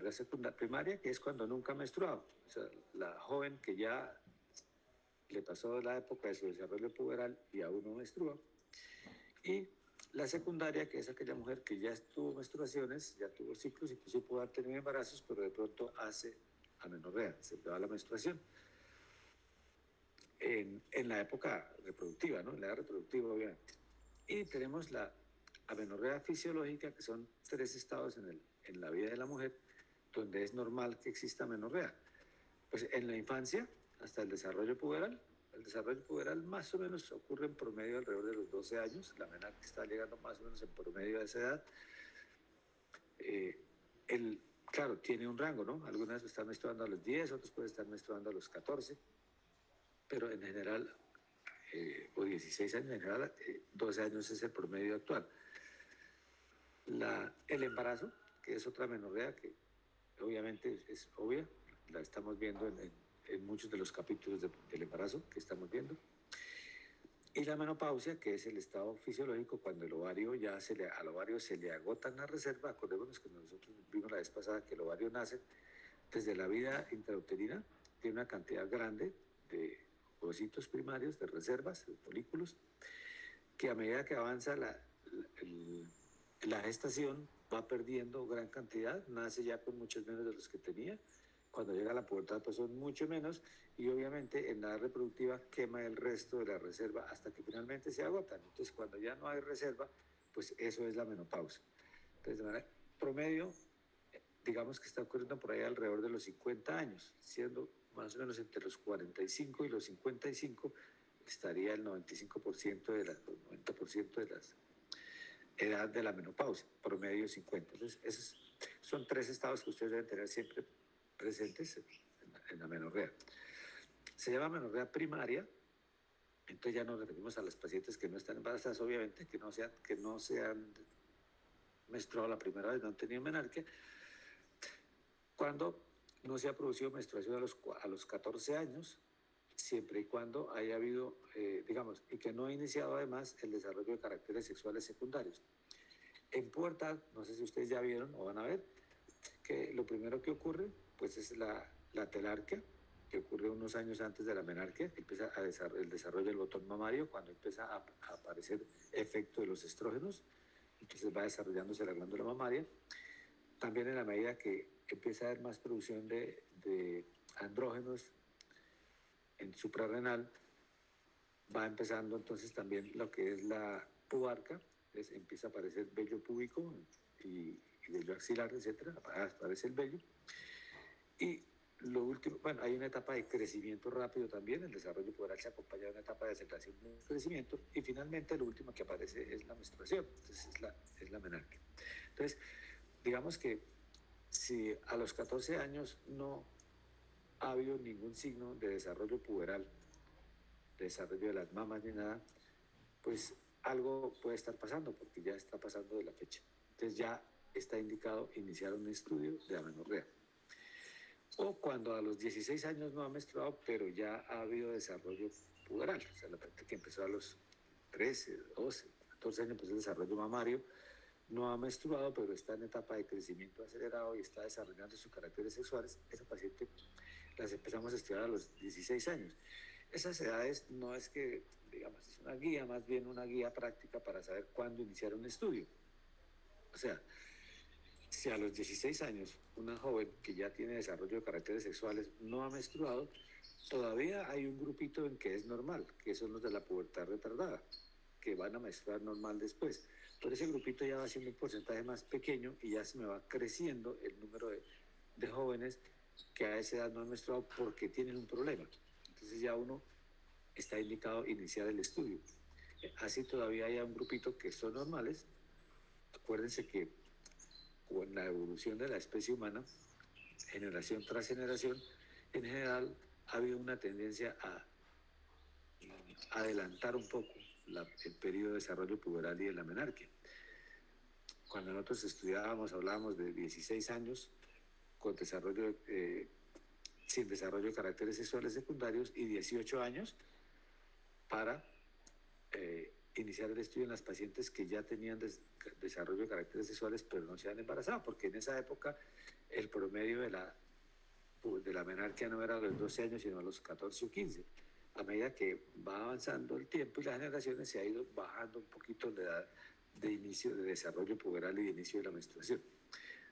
amenorrea primaria, que es cuando nunca ha menstruado. O sea, la joven que ya le pasó la época de su desarrollo puberal y aún no menstrua. Y la secundaria, que es aquella mujer que ya tuvo menstruaciones, ya tuvo ciclos, incluso pudo haber tenido embarazos, pero de pronto hace amenorrea, se le va la menstruación. En la época reproductiva, ¿no? En la edad reproductiva, obviamente. Y tenemos la amenorrea fisiológica, que son 3 estados en la vida de la mujer, donde es normal que exista amenorrea. Pues en la infancia, hasta el desarrollo puberal. El desarrollo puberal más o menos ocurre en promedio alrededor de los 12 años. La menarquia está llegando más o menos en promedio a esa edad. Claro, tiene un rango, ¿no? Algunas están menstruando a los 10, otros pueden estar menstruando a los 14, pero en general, o 16 años, en general, 12 años es el promedio actual. El embarazo, que es otra menorrea que obviamente es obvia, la estamos viendo en muchos de los capítulos del embarazo que estamos viendo. Y la menopausia, que es el estado fisiológico cuando el ovario al ovario se le agotan las reservas. Acordémonos que nosotros vimos la vez pasada que el ovario nace desde la vida intrauterina, tiene una cantidad grande de ovocitos primarios, de reservas, de folículos, que a medida que avanza la gestación va perdiendo gran cantidad, nace ya con muchos menos de los que tenía. Cuando llega a la pubertad pues son mucho menos y obviamente en la edad reproductiva quema el resto de la reserva hasta que finalmente se agotan. Entonces cuando ya no hay reserva, pues eso es la menopausia. Entonces de manera promedio, digamos que está ocurriendo por ahí alrededor de los 50 años, siendo más o menos entre los 45 y los 55 estaría el 95% de las, 90% de las edad de la menopausia, promedio 50. Entonces, esos son 3 estados que ustedes deben tener siempre presentes en la amenorrea. Se llama amenorrea primaria, entonces ya nos referimos a las pacientes que no están embarazadas, obviamente, que no se han menstruado la primera vez, no han tenido menarquia, cuando no se ha producido menstruación a los 14 años, siempre y cuando haya habido, digamos, y que no ha iniciado además el desarrollo de caracteres sexuales secundarios. En pubertad, no sé si ustedes ya vieron o van a ver, que lo primero que ocurre, pues es la telarquia, que ocurre unos años antes de la menarquia, que empieza el desarrollo del botón mamario, cuando empieza a aparecer efecto de los estrógenos, entonces va desarrollándose la glándula mamaria. También en la medida que empieza a haber más producción de andrógenos en suprarrenal, va empezando entonces también lo que es la pubarca, empieza a aparecer vello púbico y vello axilar, etcétera, aparece el vello. Y lo último, bueno, hay una etapa de crecimiento rápido también, el desarrollo puberal se acompaña de una etapa de aceleración de crecimiento, y finalmente lo último que aparece es la menstruación, entonces es la menarquia. Entonces, digamos que si a los 14 años no ha habido ningún signo de desarrollo puberal, de desarrollo de las mamas ni nada, pues algo puede estar pasando, porque ya está pasando de la fecha. Entonces ya está indicado iniciar un estudio de amenorrea. O cuando a los 16 años no ha menstruado, pero ya ha habido desarrollo puberal, o sea, la parte que empezó a los 13, 12, 14 años, pues el desarrollo mamario, no ha menstruado, pero está en etapa de crecimiento acelerado y está desarrollando sus caracteres sexuales, esa paciente las empezamos a estudiar a los 16 años. Esas edades no es que, digamos, es una guía, más bien una guía práctica para saber cuándo iniciar un estudio. O sea, si a los 16 años una joven que ya tiene desarrollo de caracteres sexuales no ha menstruado, todavía hay un grupito en que es normal, que son los de la pubertad retardada, que van a menstruar normal después. Pero ese grupito ya va siendo un porcentaje más pequeño y ya se me va creciendo el número de jóvenes que a esa edad no han menstruado porque tienen un problema. Entonces ya uno está indicado iniciar el estudio. Así todavía hay un grupito que son normales. Acuérdense que con la evolución de la especie humana, generación tras generación, en general ha habido una tendencia a adelantar un poco el periodo de desarrollo puberal y de la menarquia. Cuando nosotros estudiábamos, hablábamos de 16 años con desarrollo, sin desarrollo de caracteres sexuales secundarios y 18 años para iniciar el estudio en las pacientes que ya tenían desarrollo de caracteres sexuales pero no se han embarazado, porque en esa época el promedio de la menarquia no era a los 12 años, sino a los 14 o 15. A medida que va avanzando el tiempo y las generaciones, se ha ido bajando un poquito la edad de inicio de desarrollo puberal y de inicio de la menstruación.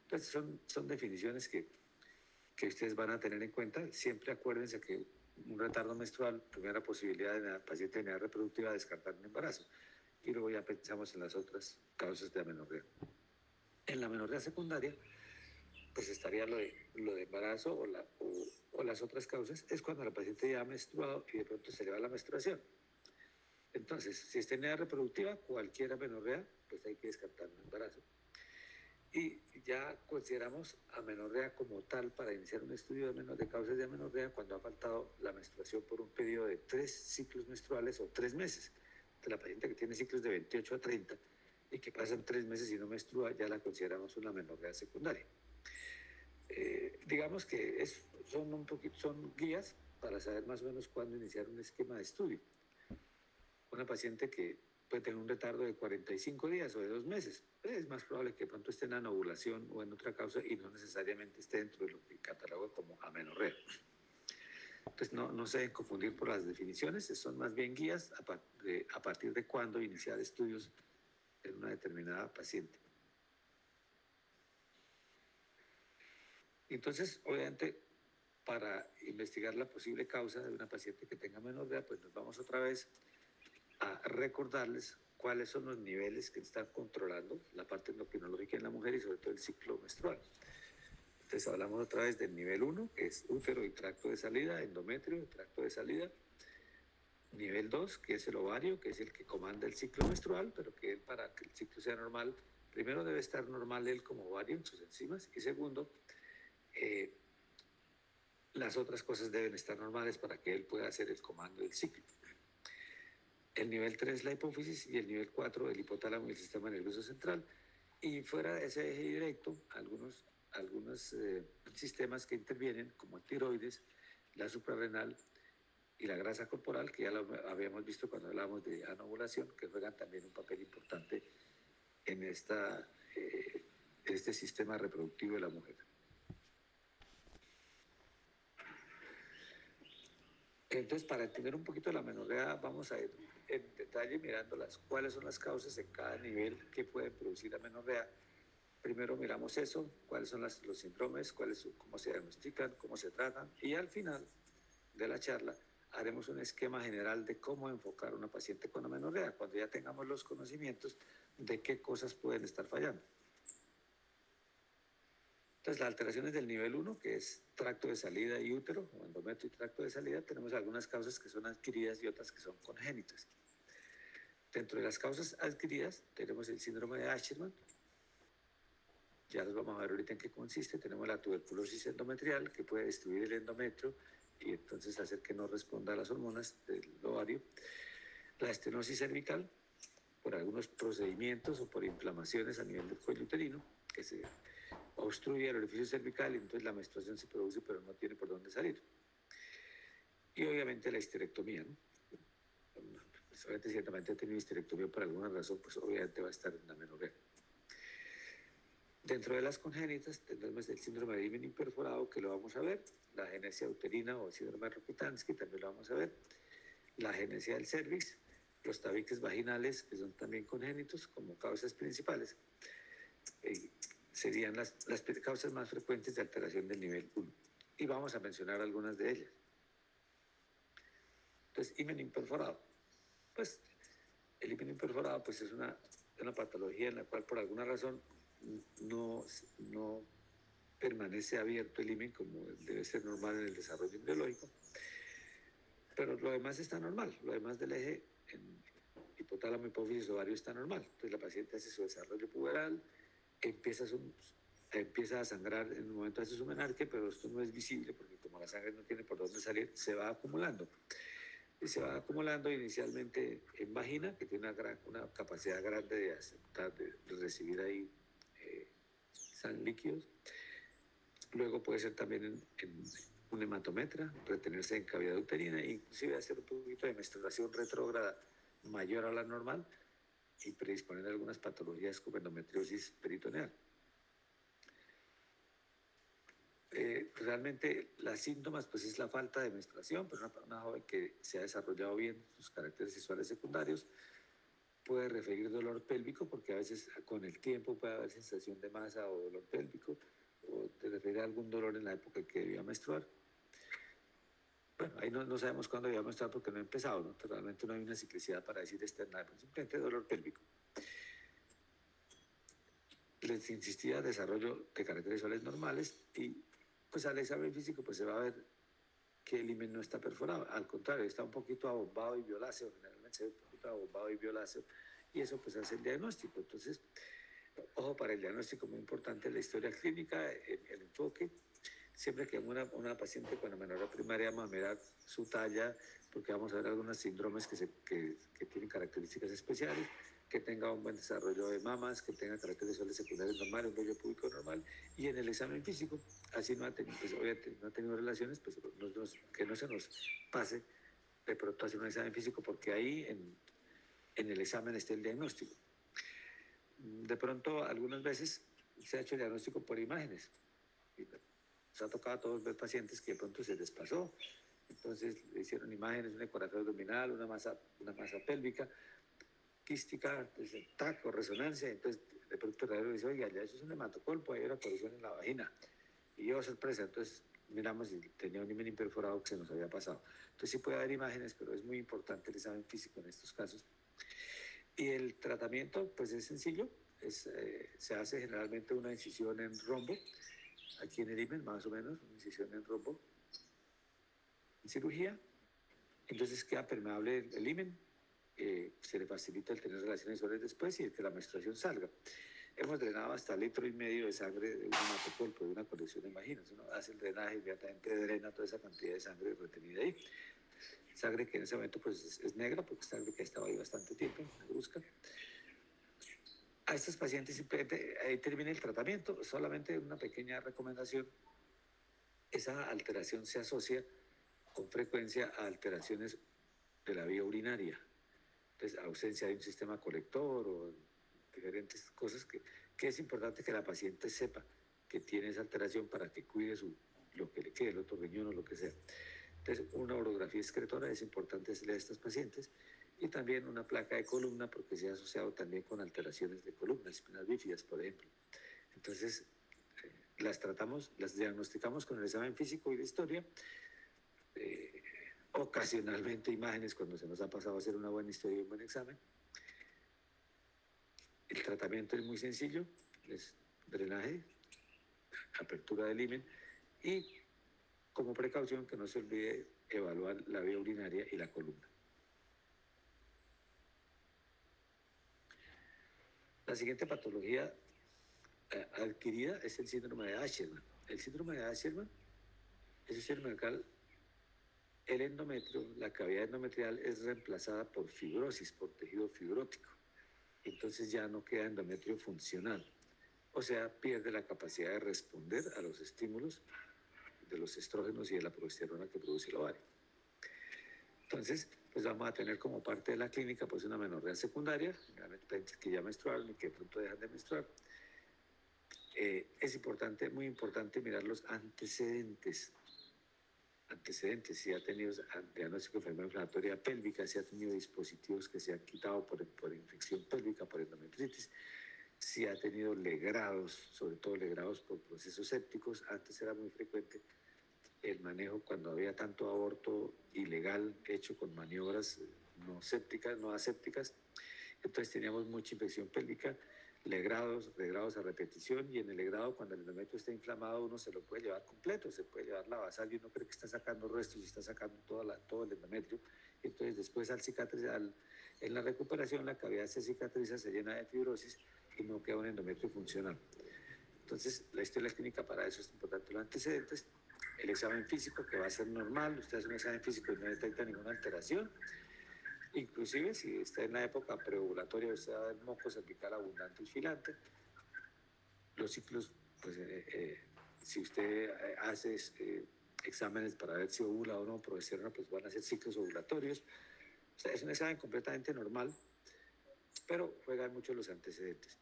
Entonces son definiciones que ustedes van a tener en cuenta. Siempre acuérdense que un retardo menstrual, primera posibilidad de la paciente de edad reproductiva, descartar un embarazo. Y luego ya pensamos en las otras causas de amenorrea. En la amenorrea secundaria, pues estaría lo de embarazo o las otras causas. Es cuando la paciente ya ha menstruado y de pronto se le va la menstruación. Entonces, si está en edad reproductiva, cualquier amenorrea, pues hay que descartar un embarazo. Y ya consideramos amenorrea como tal para iniciar un estudio de causas de amenorrea cuando ha faltado la menstruación por un periodo de 3 ciclos menstruales o 3 meses. Entonces, la paciente que tiene ciclos de 28 a 30 y que pasan 3 meses y no menstrua, ya la consideramos una amenorrea secundaria. Digamos que son guías para saber más o menos cuándo iniciar un esquema de estudio. Una paciente que puede tener un retardo de 45 días o de 2 meses, es más probable que de pronto esté en anovulación o en otra causa y no necesariamente esté dentro de lo que cataloga como amenorrea. Entonces no se deben confundir por las definiciones, son más bien guías a partir de cuándo iniciar estudios en una determinada paciente. Entonces, obviamente, para investigar la posible causa de una paciente que tenga amenorrea, pues nos vamos otra vez a recordarles cuáles son los niveles que están controlando la parte endocrinológica en la mujer y sobre todo el ciclo menstrual. Entonces hablamos otra vez del nivel 1, que es útero y tracto de salida, endometrio y tracto de salida. Nivel 2, que es el ovario, que es el que comanda el ciclo menstrual, pero que él, para que el ciclo sea normal, primero debe estar normal él como ovario en sus enzimas, y segundo, las otras cosas deben estar normales para que él pueda hacer el comando del ciclo. El nivel 3, la hipófisis, y el nivel 4, el hipotálamo y el sistema nervioso central. Y fuera de ese eje directo, algunos sistemas que intervienen, como el tiroides, la suprarrenal y la grasa corporal, que ya lo habíamos visto cuando hablábamos de anovulación, que juegan también un papel importante en este sistema reproductivo de la mujer. Entonces, para entender un poquito la amenorrea, vamos a ir en detalle mirando cuáles son las causas en cada nivel que pueden producir amenorrea. Primero miramos eso, cuáles son los síndromes, cómo se diagnostican, cómo se tratan, y al final de la charla haremos un esquema general de cómo enfocar a una paciente con amenorrea, cuando ya tengamos los conocimientos de qué cosas pueden estar fallando. Entonces, las alteraciones del nivel 1, que es tracto de salida y útero, o endometrio y tracto de salida, tenemos algunas causas que son adquiridas y otras que son congénitas. Dentro de las causas adquiridas tenemos el síndrome de Asherman, ya los vamos a ver ahorita en qué consiste. Tenemos la tuberculosis endometrial, que puede destruir el endometrio y entonces hacer que no responda a las hormonas del ovario. La estenosis cervical, por algunos procedimientos o por inflamaciones a nivel del cuello uterino, que se obstruye el orificio cervical y entonces la menstruación se produce pero no tiene por dónde salir. Y obviamente la histerectomía, ¿no? Pues obviamente, ciertamente ha tenido histerectomía por alguna razón, pues obviamente va a estar en la amenorrea. Dentro de las congénitas tenemos el síndrome de himen imperforado, que lo vamos a ver, la agenesia uterina o síndrome de Rokitansky, también lo vamos a ver, la agenesia del cervix, los tabiques vaginales, que son también congénitos como causas principales. Serían las causas más frecuentes de alteración del nivel 1. Y vamos a mencionar algunas de ellas. Entonces, himen imperforado. Pues el himen imperforado pues, es una patología en la cual por alguna razón no permanece abierto el himen como debe ser normal en el desarrollo embriológico, pero lo demás está normal, lo demás del eje en hipotálamo, hipófisis, ovario está normal. Entonces la paciente hace su desarrollo puberal, empieza a sangrar en un momento hace su menarquia, pero esto no es visible porque como la sangre no tiene por dónde salir, se va acumulando. Y se va acumulando inicialmente en vagina, que tiene una capacidad grande de aceptar, de recibir ahí líquidos. Luego puede ser también en un hematometra, retenerse en cavidad uterina e inclusive hacer un poquito de menstruación retrógrada mayor a la normal y predisponer a algunas patologías como endometriosis peritoneal. Realmente las síntomas pues es la falta de menstruación, pero una joven que se ha desarrollado bien sus caracteres sexuales secundarios puede referir dolor pélvico porque a veces con el tiempo puede haber sensación de masa o dolor pélvico o te refiere a algún dolor en la época en que debía menstruar. Bueno, ahí no sabemos cuándo debía menstruar porque no ha empezado, ¿no? Realmente no hay una ciclicidad para decir externa, simplemente dolor pélvico. Les insistía desarrollo de caracteres sexuales normales y pues al examen físico pues se va a ver que el himen no está perforado, al contrario, está un poquito abombado y violáceo, generalmente se ve un poquito abombado y violáceo, y eso pues hace el diagnóstico. Entonces, ojo, para el diagnóstico muy importante la historia clínica, el enfoque, siempre que una paciente con amenorrea primaria vamos a mirar su talla, porque vamos a ver algunos síndromes que tienen características especiales, que tenga un buen desarrollo de mamas, que tenga caracteres sexuales secundarios normales, un vello púbico normal, y en el examen físico, así no ha tenido, pues, obviamente no ha tenido relaciones, pues que no se nos pase de pronto hacer un examen físico, porque ahí en el examen está el diagnóstico. De pronto, algunas veces se ha hecho el diagnóstico por imágenes. Nos ha tocado a todos ver pacientes que de pronto se les pasó. Entonces le hicieron imágenes, una ecografía abdominal, una masa pélvica, quística, taco, resonancia. Entonces de pronto el radiólogo dice, oiga, ya eso es un hematocolpo, hay una colisión en la vagina. Y yo, sorpresa, entonces miramos y tenía un himen imperforado que se nos había pasado. Entonces sí puede haber imágenes, pero es muy importante el examen físico en estos casos. Y el tratamiento, pues es sencillo, se hace generalmente una incisión en rombo, aquí en el himen más o menos, una incisión en rombo, en cirugía, entonces queda permeable el himen, se le facilita el tener relaciones sexuales después y el que la menstruación salga. Hemos drenado hasta 1,5 litros de sangre de un hematocolpo, de una colección de vaginas. Uno hace el drenaje, inmediatamente drena toda esa cantidad de sangre retenida ahí. Sangre que en ese momento pues es negra, porque es sangre que ha estado ahí bastante tiempo, negruzca. A estos pacientes simplemente ahí termina el tratamiento, solamente una pequeña recomendación. Esa alteración se asocia con frecuencia a alteraciones de la vía urinaria. Entonces, ausencia de un sistema colector o diferentes cosas que es importante que la paciente sepa que tiene esa alteración para que cuide lo que le quede, el otro riñón o lo que sea. Entonces, una orografía excretora es importante hacerle a estos pacientes y también una placa de columna porque se ha asociado también con alteraciones de columna, espinas bífidas, por ejemplo. Entonces, las tratamos, las diagnosticamos con el examen físico y de historia, ocasionalmente imágenes cuando se nos ha pasado a hacer una buena historia y un buen examen. El tratamiento es muy sencillo, es drenaje, apertura del himen y como precaución que no se olvide evaluar la vía urinaria y la columna. La siguiente patología adquirida es el síndrome de Asherman. El síndrome de Asherman es un síndrome en el cual el endometrio, la cavidad endometrial es reemplazada por fibrosis, por tejido fibrótico. Entonces ya no queda endometrio funcional. O sea, pierde la capacidad de responder a los estímulos de los estrógenos y de la progesterona que produce el ovario. Entonces, pues vamos a tener como parte de la clínica pues una menorrea secundaria, que ya menstruaron y que de pronto dejan de menstruar. Es importante, muy importante mirar los antecedentes, si ha tenido diagnóstico de enfermedad inflamatoria pélvica, si ha tenido dispositivos que se han quitado por infección pélvica, por endometritis, si ha tenido legrados, sobre todo legrados por procesos sépticos. Antes era muy frecuente el manejo cuando había tanto aborto ilegal hecho con maniobras no sépticas, no asépticas. Entonces teníamos mucha infección pélvica, legrados a repetición, y en el legrado, cuando el endometrio está inflamado, uno se lo puede llevar completo, se puede llevar la basal y uno cree que está sacando restos y está sacando todo el endometrio. Entonces después en la recuperación la cavidad se cicatriza, se llena de fibrosis y no queda un endometrio funcional. Entonces la historia clínica para eso es importante. Los antecedentes, el examen físico que va a ser normal, usted hace un examen físico y no detecta ninguna alteración. Inclusive si está en la época preovulatoria, usted va a ver moco cervical abundante y filante. Los ciclos, pues si usted hace exámenes para ver si ovula o no, progesterona, pues van a ser ciclos ovulatorios. O sea, es un examen completamente normal, pero juegan mucho los antecedentes.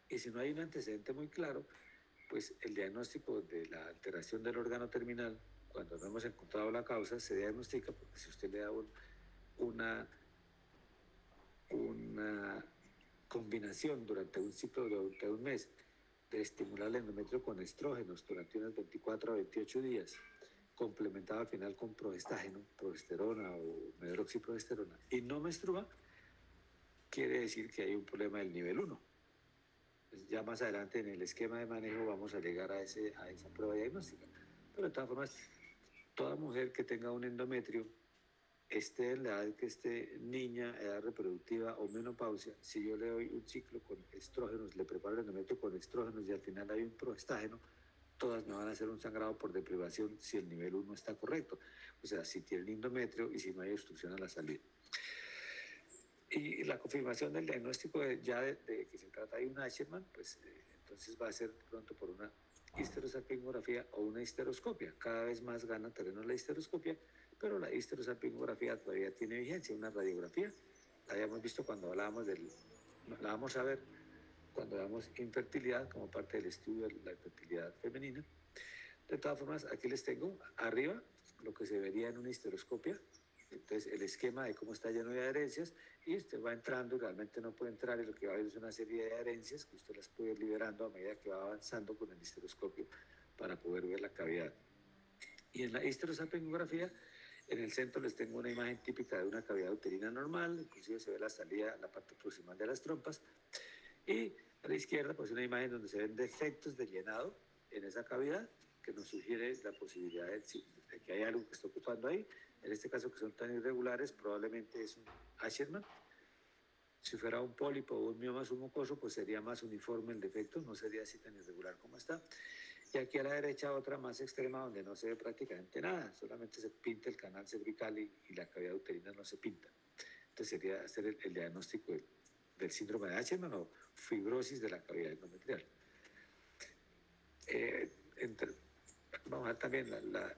Y si no hay un antecedente muy claro, pues el diagnóstico de la alteración del órgano terminal, cuando no hemos encontrado la causa, se diagnostica porque si usted le da una, una combinación durante un ciclo de un mes de estimular el endometrio con estrógenos durante unos 24 a 28 días, complementado al final con progestágeno, progesterona o medroxiprogesterona, y no menstrua, quiere decir que hay un problema del nivel 1. Ya más adelante en el esquema de manejo vamos a llegar a esa prueba diagnóstica. Pero de todas formas, toda mujer que tenga un endometrio, esté en la edad que esté niña, edad reproductiva o menopausia, si yo le doy un ciclo con estrógenos, le preparo el endometrio con estrógenos y al final hay un progestágeno, todas me van a hacer un sangrado por deprivación si el nivel 1 está correcto. O sea, si tienen endometrio y si no hay obstrucción a la salida. Y la confirmación del diagnóstico de que se trata de un Asherman, pues entonces va a ser pronto por una histerosalpingografía o una histeroscopia. Cada vez más gana terreno la histeroscopia, pero la histerosalpingografía todavía tiene vigencia, una radiografía. La habíamos visto cuando hablábamos la vamos a ver cuando damos infertilidad como parte del estudio de la infertilidad femenina. De todas formas, aquí les tengo arriba lo que se vería en una histeroscopia. Entonces, el esquema de cómo está lleno de adherencias y usted va entrando y realmente no puede entrar y lo que va a ver es una serie de adherencias que usted las puede ir liberando a medida que va avanzando con el histeroscopio para poder ver la cavidad. Y en la histerosalpingografía, en el centro les tengo una imagen típica de una cavidad uterina normal, inclusive se ve la salida, la parte proximal de las trompas. Y a la izquierda, pues una imagen donde se ven defectos de llenado en esa cavidad, que nos sugiere la posibilidad de que hay algo que está ocupando ahí. En este caso, que son tan irregulares, probablemente es un Asherman. Si fuera un pólipo o un mioma submucoso, pues sería más uniforme el defecto, no sería así tan irregular como está. Y aquí a la derecha otra más extrema donde no se ve prácticamente nada, solamente se pinta el canal cervical y la cavidad uterina no se pinta. Entonces sería hacer el diagnóstico del síndrome de Asherman o fibrosis de la cavidad endometrial. Vamos a ver también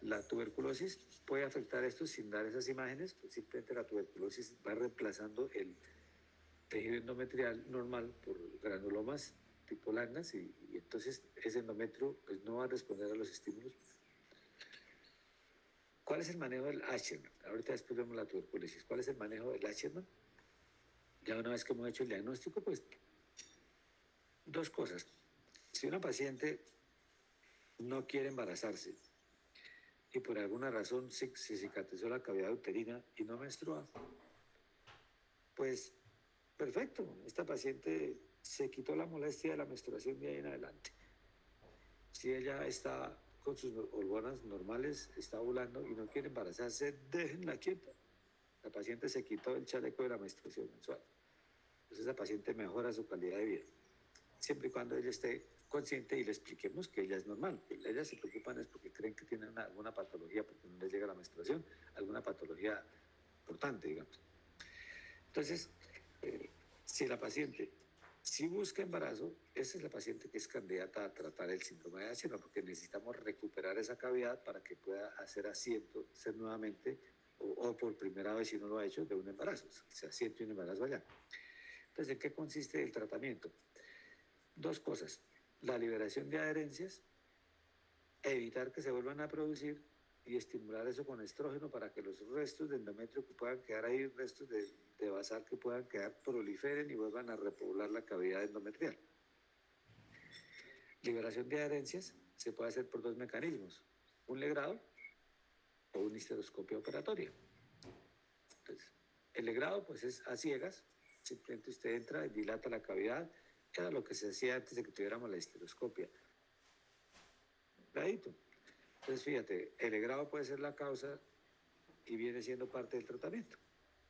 la tuberculosis puede afectar esto sin dar esas imágenes, pues simplemente la tuberculosis va reemplazando el tejido endometrial normal por granulomas tipo Langhans y entonces ese endometrio pues, no va a responder a los estímulos. ¿Cuál es el manejo del Asherman? Ahorita después vemos la tuberculosis. ¿Cuál es el manejo del Asherman? Ya una vez que hemos hecho el diagnóstico, pues dos cosas. Si una paciente no quiere embarazarse y por alguna razón se cicatrizó la cavidad uterina y no menstrua, pues perfecto, esta paciente se quitó la molestia de la menstruación de ahí en adelante. Si ella está con sus hormonas normales, está ovulando y no quiere embarazarse, déjenla quieta. La paciente se quitó el chaleco de la menstruación mensual. Entonces la paciente mejora su calidad de vida, siempre y cuando ella esté consciente y le expliquemos que ella es normal. Ellas se preocupan es porque creen que tienen alguna patología, porque no les llega la menstruación, alguna patología importante, digamos. Entonces, si la paciente si busca embarazo, esa es la paciente que es candidata a tratar el síndrome de Asherman, porque necesitamos recuperar esa cavidad para que pueda hacer asiento, ser nuevamente, o por primera vez si no lo ha hecho, de un embarazo, se asiente un embarazo allá. Entonces, ¿en qué consiste el tratamiento? Dos cosas, la liberación de adherencias, evitar que se vuelvan a producir y estimular eso con estrógeno para que los restos de endometrio que puedan quedar ahí, restos de basal que puedan quedar, proliferen y vuelvan a repoblar la cavidad endometrial. Liberación de adherencias se puede hacer por dos mecanismos, un legrado o una histeroscopia operatoria. Entonces, el legrado pues es a ciegas, simplemente usted entra y dilata la cavidad, era lo que se hacía antes de que tuviéramos la histeroscopia. Clarito. Entonces, fíjate, el legrado puede ser la causa y viene siendo parte del tratamiento.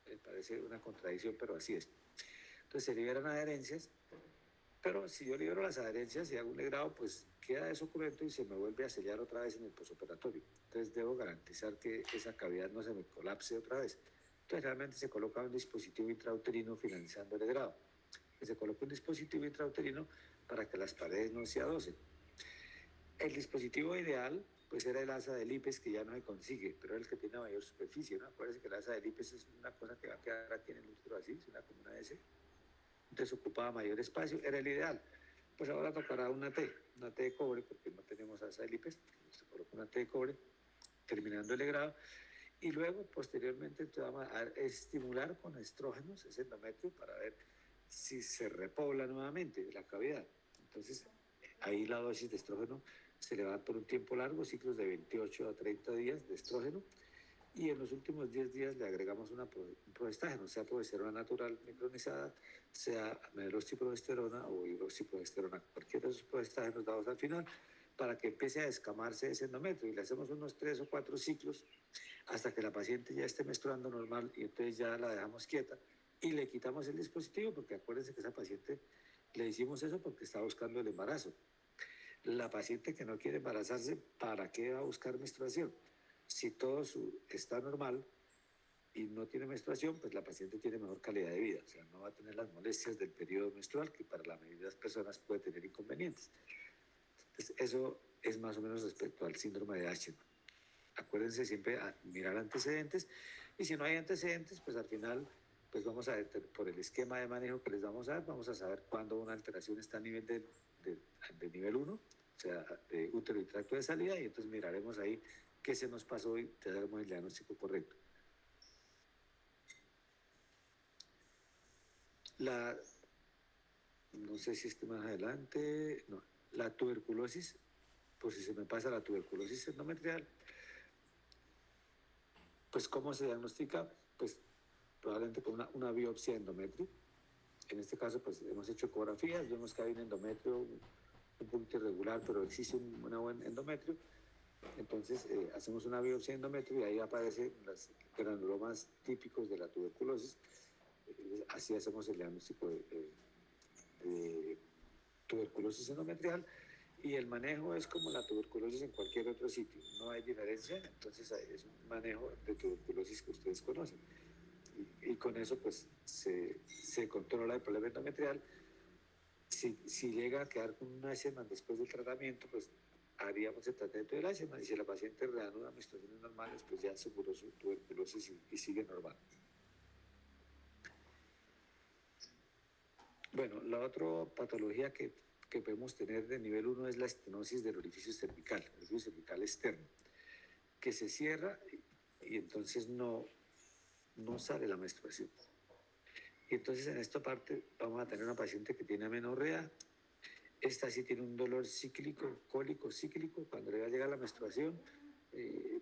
Me parece una contradicción, pero así es. Entonces, se liberan adherencias, pero si yo libero las adherencias y hago un legrado, pues queda desoculento y se me vuelve a sellar otra vez en el posoperatorio. Entonces, debo garantizar que esa cavidad no se me colapse otra vez. Entonces, realmente se coloca un dispositivo intrauterino finalizando el legrado. Se coloca un dispositivo intrauterino para que las paredes no se adosen. El dispositivo ideal pues era el asa de Lipes, que ya no se consigue, pero es el que tiene mayor superficie, ¿no? Acuérdense que el asa de Lipes es una cosa que va a quedar aquí en el útero así, es una como una S, entonces ocupaba mayor espacio, era el ideal. Pues ahora tocará una T de cobre, porque no tenemos asa de Lipes, se coloca una T de cobre, terminando el grado, y luego posteriormente vamos a estimular con estrógenos ese endometrio para ver si se repobla nuevamente la cavidad. Entonces, ahí la dosis de estrógeno se le va por un tiempo largo, ciclos de 28 a 30 días de estrógeno, y en los últimos 10 días le agregamos un progestágeno, sea progesterona natural micronizada, sea medroxiprogesterona o hidroxiprogesterona, cualquiera de esos progestágenos dados al final, para que empiece a descamarse ese endometrio, y le hacemos unos 3 o 4 ciclos hasta que la paciente ya esté menstruando normal, y entonces ya la dejamos quieta y le quitamos el dispositivo, porque acuérdense que esa paciente le hicimos eso porque está buscando el embarazo. La paciente que no quiere embarazarse, ¿para qué va a buscar menstruación? Si todo está normal y no tiene menstruación, pues la paciente tiene mejor calidad de vida, o sea, no va a tener las molestias del periodo menstrual, que para la mayoría de las personas puede tener inconvenientes. Entonces, eso es más o menos respecto al síndrome de Ashton. Acuérdense siempre a mirar antecedentes, y si no hay antecedentes, pues al final pues vamos a ver, por el esquema de manejo que les vamos a dar, vamos a saber cuándo una alteración está a nivel de nivel 1, o sea, de útero y tracto de salida, y entonces miraremos ahí qué se nos pasó y te daremos el diagnóstico correcto. No sé si esté más adelante, no, la tuberculosis, pues si se me pasa la tuberculosis endometrial, pues ¿cómo se diagnostica? Pues probablemente con una biopsia de endometrio. En este caso, pues hemos hecho ecografías, vemos que hay un endometrio un poquito irregular, pero existe un buen endometrio. Entonces, hacemos una biopsia de endometrio y ahí aparecen los granulomas típicos de la tuberculosis. Así hacemos el diagnóstico de tuberculosis endometrial, y el manejo es como la tuberculosis en cualquier otro sitio, no hay diferencia, entonces es un manejo de tuberculosis que ustedes conocen. Y con eso pues se controla el problema endometrial. Si llega a quedar con un Eisenman después del tratamiento, pues haríamos el tratamiento del Eisenman, y si la paciente reanuda menstruaciones normales, pues ya aseguró su tuberculosis y sigue normal. Bueno, la otra patología que podemos tener de nivel 1 es la estenosis del orificio cervical, el orificio cervical externo, que se cierra y entonces no sale la menstruación. Y entonces en esta parte vamos a tener una paciente que tiene amenorrea. Esta sí tiene un dolor cíclico, cólico cíclico, cuando le va a llegar la menstruación.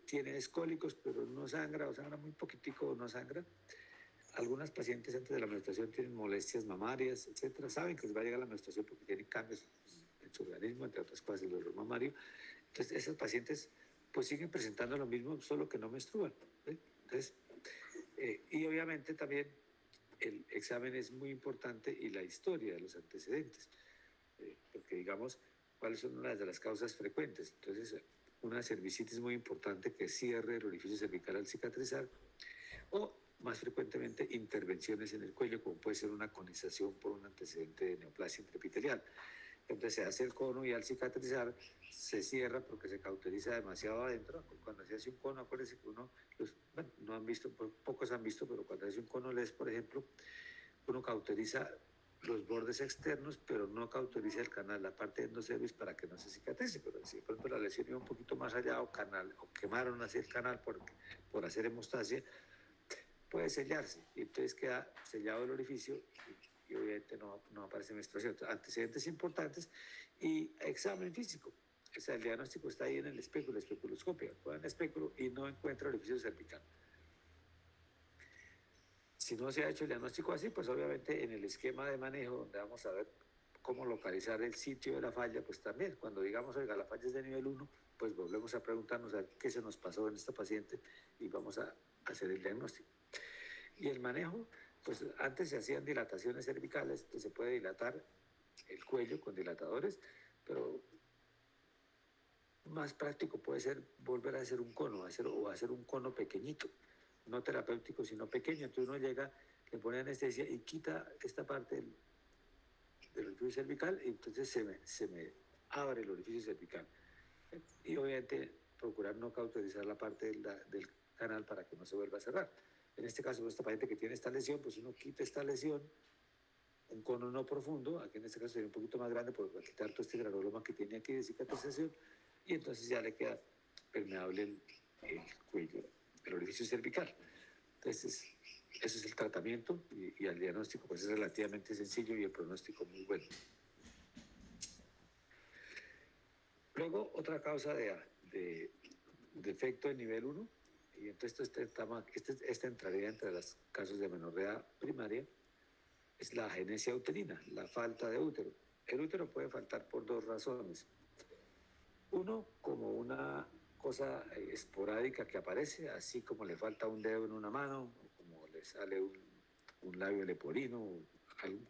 Tiene escólicos, pero no sangra, o sangra muy poquitico o no sangra. Algunas pacientes antes de la menstruación tienen molestias mamarias, etcétera. Saben que les va a llegar la menstruación porque tienen cambios en su organismo, entre otras cosas el dolor mamario. Entonces, esas pacientes pues siguen presentando lo mismo, solo que no menstruan. Entonces, y obviamente también el examen es muy importante, y la historia de los antecedentes, porque digamos, cuáles son una de las causas frecuentes. Entonces, una cervicitis muy importante que cierre el orificio cervical al cicatrizar, o más frecuentemente intervenciones en el cuello, como puede ser una conización por un antecedente de neoplasia intraepitelial. Entonces se hace el cono y al cicatrizar se cierra porque se cauteriza demasiado adentro. Cuando se hace un cono, acuérdense que bueno, no han visto, pocos han visto, pero cuando hace un cono LES, por ejemplo, uno cauteriza los bordes externos, pero no cauteriza el canal, la parte endocervis, para que no se cicatrice. Pero si de pronto la lesión iba un poquito más allá, o quemaron así el canal por hacer hemostasia, puede sellarse, y entonces queda sellado el orificio, y obviamente no aparece menstruación. Antecedentes importantes y examen físico. O sea, el diagnóstico está ahí en el espéculo, la especuloscopia. Pone el espéculo y no encuentra orificio cervical. Si no se ha hecho el diagnóstico así, pues obviamente en el esquema de manejo, donde vamos a ver cómo localizar el sitio de la falla, pues también, cuando digamos, oiga, la falla es de nivel 1, pues volvemos a preguntarnos a ver qué se nos pasó en esta paciente, y vamos a hacer el diagnóstico. Y el manejo, pues antes se hacían dilataciones cervicales, que se puede dilatar el cuello con dilatadores, pero más práctico puede ser volver a hacer un cono, o hacer un cono pequeñito, no terapéutico, sino pequeño. Entonces uno llega, le pone anestesia y quita esta parte del orificio cervical, y entonces se me abre el orificio cervical. Y obviamente procurar no cauterizar la parte del canal para que no se vuelva a cerrar. En este caso, esta paciente que tiene esta lesión, pues uno quita esta lesión, un cono no profundo, aquí en este caso sería un poquito más grande por quitar todo este granuloma que tiene aquí de cicatrización, y entonces ya le queda permeable el cuello, el orificio cervical. Entonces, ese es el tratamiento y el diagnóstico pues es relativamente sencillo y el pronóstico muy bueno. Luego, otra causa de defecto de nivel 1, y entonces este entraría entre los casos de menorrea primaria, es la agenesia uterina, la falta de útero. El útero puede faltar por dos razones. Uno, como una cosa esporádica que aparece, así como le falta un dedo en una mano, o como le sale un labio leporino, o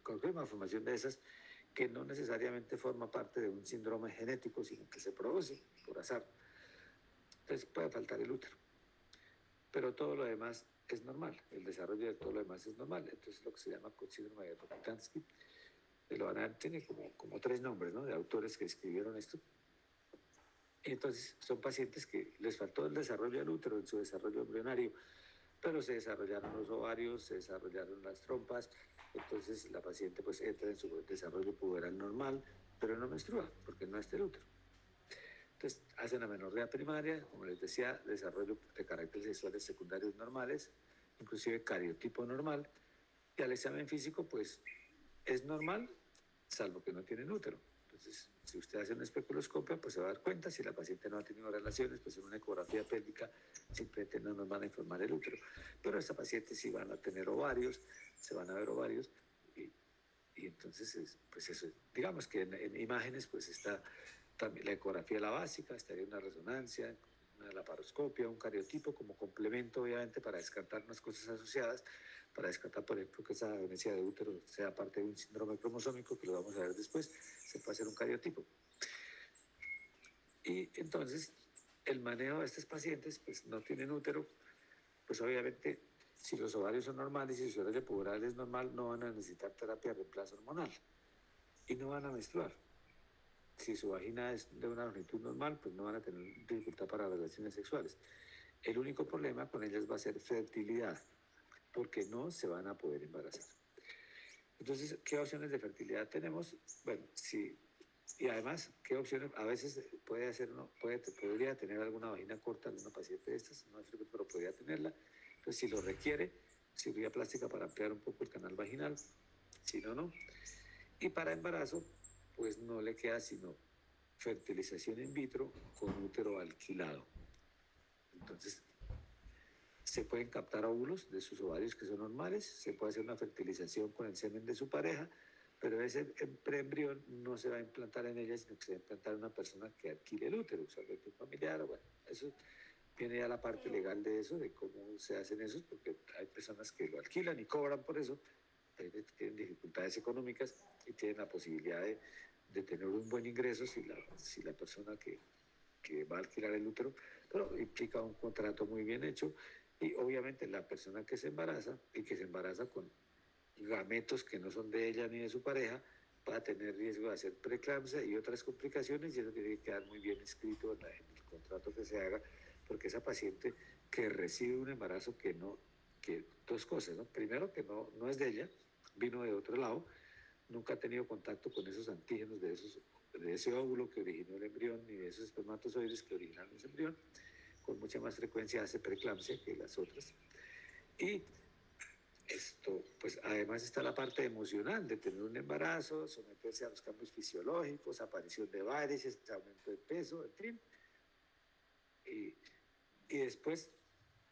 cualquier malformación de esas, que no necesariamente forma parte de un síndrome genético, sino que se produce por azar. Entonces puede faltar el útero. Pero todo lo demás es normal, el desarrollo de todo lo demás es normal. Entonces lo que se llama síndrome de Rokitansky, tiene como tres nombres, ¿no?, de autores que escribieron esto. Y entonces son pacientes que les faltó el desarrollo del útero en su desarrollo embrionario, pero se desarrollaron los ovarios, se desarrollaron las trompas, entonces la paciente pues entra en su desarrollo puberal normal, pero no menstrua, porque no está el útero. Entonces hacen amenorrea primaria, como les decía, desarrollo de caracteres sexuales secundarios normales, inclusive cariotipo normal, y al examen físico pues es normal, salvo que no tienen útero. Entonces, si usted hace una especuloscopia, pues se va a dar cuenta. Si la paciente no ha tenido relaciones, pues en una ecografía pélvica simplemente no nos van a informar el útero. Pero esta paciente sí van a tener ovarios, se van a ver ovarios, y entonces, pues eso, digamos que en imágenes, pues está también la ecografía, la básica, estaría una resonancia, una laparoscopia, un cariotipo como complemento, obviamente, para descartar unas cosas asociadas, para descartar, por ejemplo, que esa agenesia de útero sea parte de un síndrome cromosómico, que lo vamos a ver después, se puede hacer un cariotipo. Y entonces, el manejo de estos pacientes, pues no tienen útero, pues obviamente, si los ovarios son normales y su ovario puberal es normal, no van a necesitar terapia de reemplazo hormonal y no van a menstruar. Si su vagina es de una longitud normal, pues no van a tener dificultad para relaciones sexuales. El único problema con ellas va a ser fertilidad, porque no se van a poder embarazar. Entonces, ¿qué opciones de fertilidad tenemos? Bueno, sí. Y además, ¿qué opciones? A veces podría tener alguna vagina corta, alguna paciente de estas, no es frecuente, pero podría tenerla. Entonces, si lo requiere, cirugía plástica para ampliar un poco el canal vaginal, si no, no. Y para embarazo, pues no le queda sino fertilización in vitro con útero alquilado. Entonces, se pueden captar óvulos de sus ovarios que son normales, se puede hacer una fertilización con el semen de su pareja, pero ese preembrión no se va a implantar en ella, sino que se va a implantar en una persona que adquiere el útero, usualmente un familiar, o bueno, eso viene ya la parte legal de eso, de cómo se hacen esos, porque hay personas que lo alquilan y cobran por eso, tienen dificultades económicas y tienen la posibilidad de tener un buen ingreso si la persona que va a alquilar el útero, pero implica un contrato muy bien hecho y obviamente la persona que se embaraza y que se embaraza con gametos que no son de ella ni de su pareja va a tener riesgo de hacer preeclampsia y otras complicaciones y eso tiene que quedar muy bien escrito en el contrato que se haga porque esa paciente que recibe un embarazo que dos cosas, ¿no? Primero que no es de ella, vino de otro lado, nunca ha tenido contacto con esos antígenos de ese óvulo que originó el embrión ni de esos espermatozoides que originaron ese embrión, con mucha más frecuencia hace preeclampsia que las otras. Y esto, pues además está la parte emocional de tener un embarazo, someterse a los cambios fisiológicos, aparición de varices, aumento de peso, en fin. Y después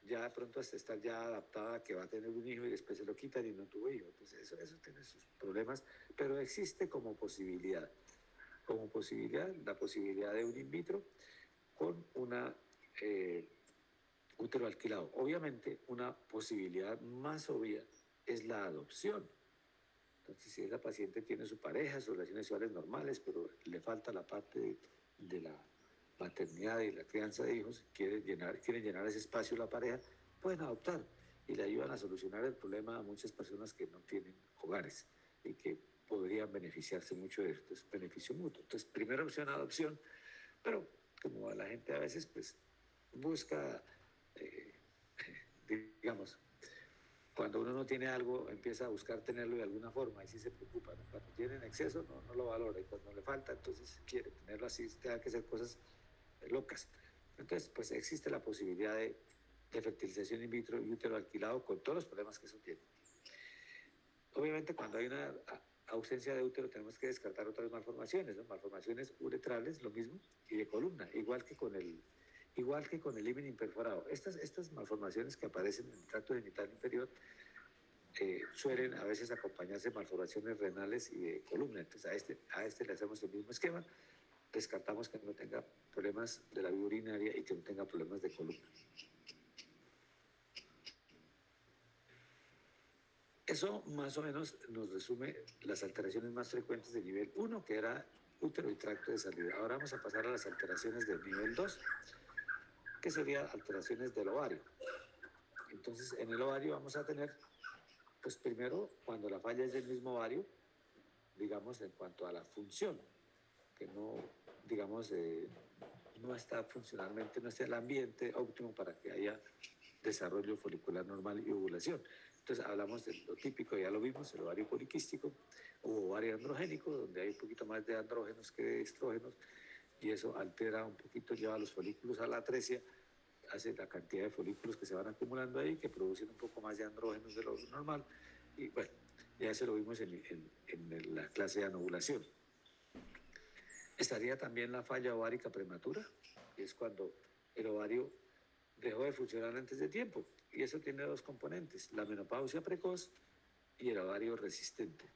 ya de pronto hasta estar ya adaptada a que va a tener un hijo y después se lo quitan y no tuvo hijo. Pues eso tiene sus problemas, pero existe como posibilidad la posibilidad de un in vitro con una útero alquilado. Obviamente, una posibilidad más obvia es la adopción. Entonces, si esa paciente tiene su pareja, sus relaciones sexuales normales, pero le falta la parte de la maternidad y la crianza de hijos, quieren llenar ese espacio la pareja, pueden adoptar y le ayudan a solucionar el problema a muchas personas que no tienen hogares y que podrían beneficiarse mucho de esto, es beneficio mutuo. Entonces, primera opción, adopción, pero como la gente a veces pues busca, eh, digamos, cuando uno no tiene algo, empieza a buscar tenerlo de alguna forma y sí se preocupa, ¿no? Cuando tiene en exceso, no lo valora, y cuando le falta, entonces quiere tenerlo así, tenga que hacer cosas locas. Entonces, pues existe la posibilidad de fertilización in vitro y útero alquilado con todos los problemas que eso tiene. Obviamente, cuando hay una ausencia de útero, tenemos que descartar otras malformaciones, ¿no? Malformaciones uretrales, lo mismo, y de columna, igual que con el himen imperforado. Estas malformaciones que aparecen en el tracto genital inferior suelen a veces acompañarse de malformaciones renales y de columna. Entonces a este le hacemos el mismo esquema, descartamos que no tenga problemas de la vía urinaria y que no tenga problemas de columna. Eso más o menos nos resume las alteraciones más frecuentes de nivel 1, que era útero y tracto de salida. Ahora vamos a pasar a las alteraciones del nivel 2, que serían alteraciones del ovario. Entonces, en el ovario vamos a tener, pues primero, cuando la falla es del mismo ovario, digamos, en cuanto a la función, que no, digamos, no está funcionalmente, no está el ambiente óptimo para que haya desarrollo folicular normal y ovulación. Entonces hablamos de lo típico, ya lo vimos, el ovario poliquístico o ovario androgénico, donde hay un poquito más de andrógenos que de estrógenos, y eso altera un poquito, lleva a los folículos a la atresia, hace la cantidad de folículos que se van acumulando ahí, que producen un poco más de andrógenos de lo normal, y bueno, ya eso lo vimos en la clase de anovulación. Estaría también la falla ovárica prematura, que es cuando el ovario dejó de funcionar antes de tiempo. Y eso tiene dos componentes, la menopausia precoz y el ovario resistente.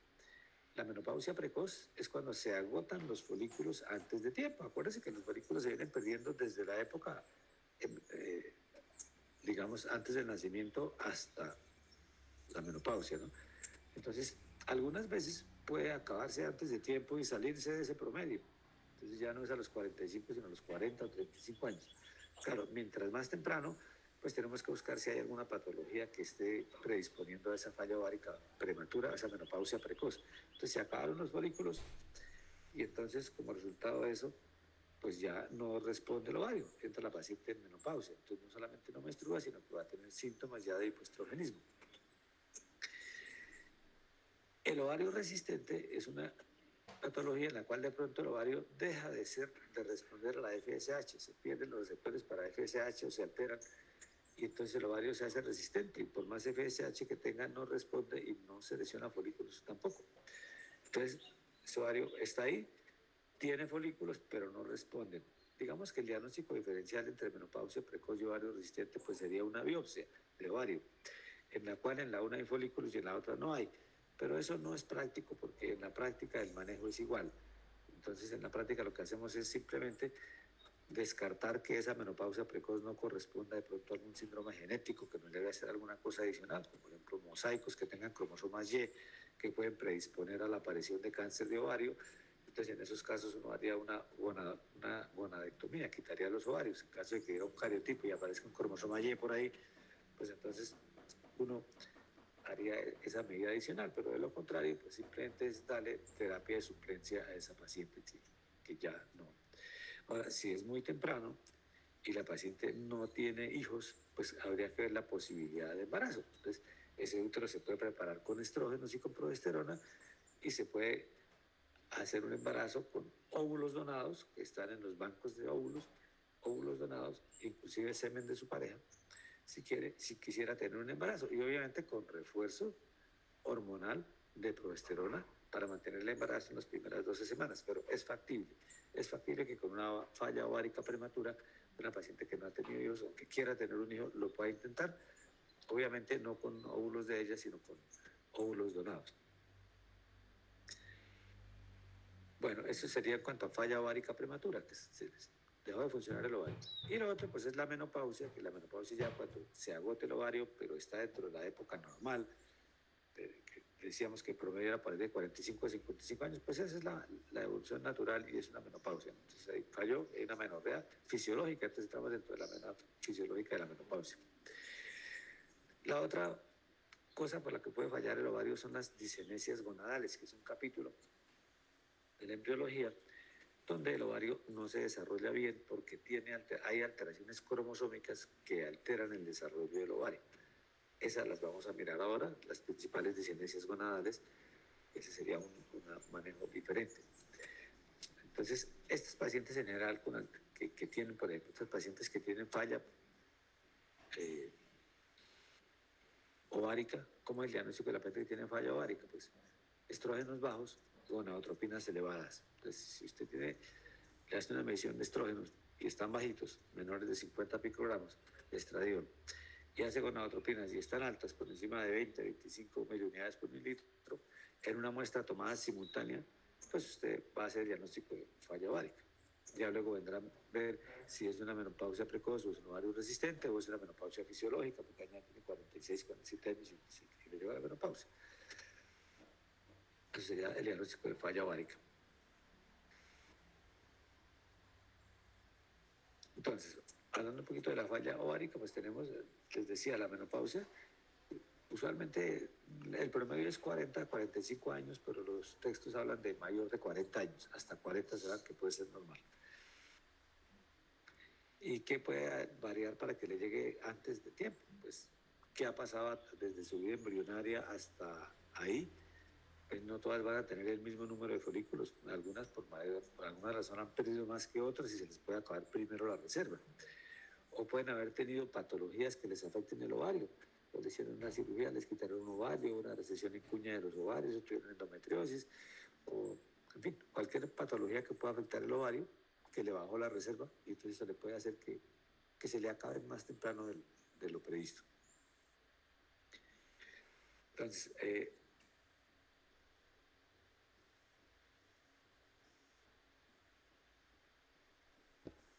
La menopausia precoz es cuando se agotan los folículos antes de tiempo. Acuérdense que los folículos se vienen perdiendo desde la época, digamos, antes del nacimiento hasta la menopausia, ¿no? Entonces, algunas veces puede acabarse antes de tiempo y salirse de ese promedio. Entonces ya no es a los 45, sino a los 40 o 35 años. Claro, mientras más temprano, pues tenemos que buscar si hay alguna patología que esté predisponiendo a esa falla ovárica prematura, a esa menopausia precoz. Entonces se acabaron los folículos y entonces como resultado de eso, pues ya no responde el ovario, entra la paciente en menopausia. Entonces no solamente no menstrua, sino que va a tener síntomas ya de hipoestrogenismo. El ovario resistente es una patología en la cual de pronto el ovario deja de responder a la FSH, se pierden los receptores para FSH o se alteran y entonces el ovario se hace resistente y por más FSH que tenga no responde y no selecciona folículos tampoco. Entonces ese ovario está ahí, tiene folículos pero no responden. Digamos que el diagnóstico diferencial entre menopausia precoz y ovario resistente pues sería una biopsia de ovario, en la cual en la una hay folículos y en la otra no hay. Pero eso no es práctico porque en la práctica el manejo es igual. Entonces en la práctica lo que hacemos es simplemente descartar que esa menopausia precoz no corresponda de pronto a algún síndrome genético que nos debe hacer alguna cosa adicional, como por ejemplo mosaicos que tengan cromosomas Y que pueden predisponer a la aparición de cáncer de ovario. Entonces en esos casos uno haría una gonadectomía, quitaría los ovarios. En caso de que hubiera un cariotipo y aparezca un cromosoma Y por ahí, pues entonces uno haría esa medida adicional, pero de lo contrario, pues simplemente es darle terapia de suplencia a esa paciente que ya no. Ahora, si es muy temprano y la paciente no tiene hijos, pues habría que ver la posibilidad de embarazo. Entonces, ese útero se puede preparar con estrógenos y con progesterona y se puede hacer un embarazo con óvulos donados que están en los bancos de óvulos donados, inclusive semen de su pareja, si quisiera tener un embarazo. Y obviamente con refuerzo hormonal de progesterona para mantener el embarazo en las primeras 12 semanas, pero es factible. Es factible que con una falla ovárica prematura, una paciente que no ha tenido hijos o que quiera tener un hijo lo pueda intentar, obviamente no con óvulos de ella, sino con óvulos donados. Bueno, eso sería en cuanto a falla ovárica prematura, que se dejó de funcionar el ovario. Y lo otro, pues es la menopausia, que la menopausia ya cuando se agote el ovario, pero está dentro de la época normal, que decíamos que el promedio era para de 45 a 55 años, pues esa es la evolución natural y es una menopausia. Entonces ahí falló, hay una menorrea fisiológica, entonces estamos dentro de la menorrea fisiológica de la menopausia. La otra cosa por la que puede fallar el ovario son las discenesias gonadales, que es un capítulo de la embriología, donde el ovario no se desarrolla bien porque hay alteraciones cromosómicas que alteran el desarrollo del ovario. Esas las vamos a mirar ahora, las principales disinencias gonadales. Ese sería un manejo diferente. Entonces, estos pacientes en general que tienen, por ejemplo, estos pacientes que tienen falla ovárica, ¿cómo es el diagnóstico de la paciente que tiene falla ovárica? Pues estrógenos bajos, gonadotropinas elevadas. Entonces, si usted le hace una medición de estrógenos y están bajitos, menores de 50 picogramos de estradiol, y hace gonadotropinas y están altas, por encima de 20, 25 miliunidades por mililitro, en una muestra tomada simultánea, pues usted va a hacer el diagnóstico de falla ovárica. Ya luego vendrá a ver si es una menopausia precoz o es un ovario resistente o es una menopausia fisiológica, porque ya tiene 46, 47 años y le llega la menopausia. Eso sería el diagnóstico de falla ovárica. Entonces, hablando un poquito de la falla ovárica, pues tenemos, les decía, la menopausia. Usualmente el promedio es 40 a 45 años, pero los textos hablan de mayor de 40 años, hasta 40 será que puede ser normal. ¿Y qué puede variar para que le llegue antes de tiempo? Pues, ¿qué ha pasado desde su vida embrionaria hasta ahí? Pues no todas van a tener el mismo número de folículos, algunas por alguna razón han perdido más que otras y se les puede acabar primero la reserva. O pueden haber tenido patologías que les afecten el ovario. O le hicieron una cirugía, les quitaron un ovario, una recesión en cuña de los ovarios, o tuvieron endometriosis, o en fin, cualquier patología que pueda afectar el ovario, que le bajó la reserva, y entonces eso le puede hacer que se le acabe más temprano de lo previsto. Entonces,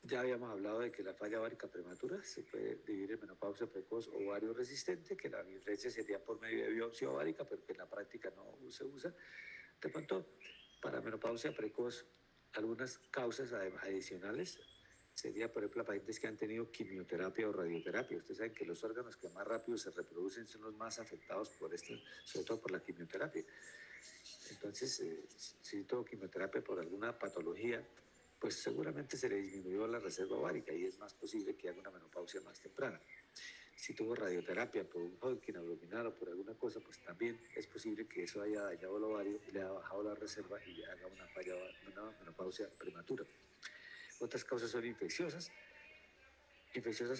ya habíamos hablado de que la falla ovárica prematura se puede dividir en menopausia precoz o ovario resistente, que la violencia sería por medio de biopsia ovárica, pero que en la práctica no se usa. De pronto, para menopausia precoz, algunas causas adicionales sería, por ejemplo, pacientes que han tenido quimioterapia o radioterapia. Ustedes saben que los órganos que más rápido se reproducen son los más afectados por esto, sobre todo por la quimioterapia. Entonces, si tuvo quimioterapia por alguna patología, pues seguramente se le disminuyó la reserva ovárica y es más posible que haga una menopausia más temprana. Si tuvo radioterapia por un Hodgkin abdominal o por alguna cosa, pues también es posible que eso haya dañado el ovario y le haya bajado la reserva y haga una menopausia prematura. Otras causas son infecciosas,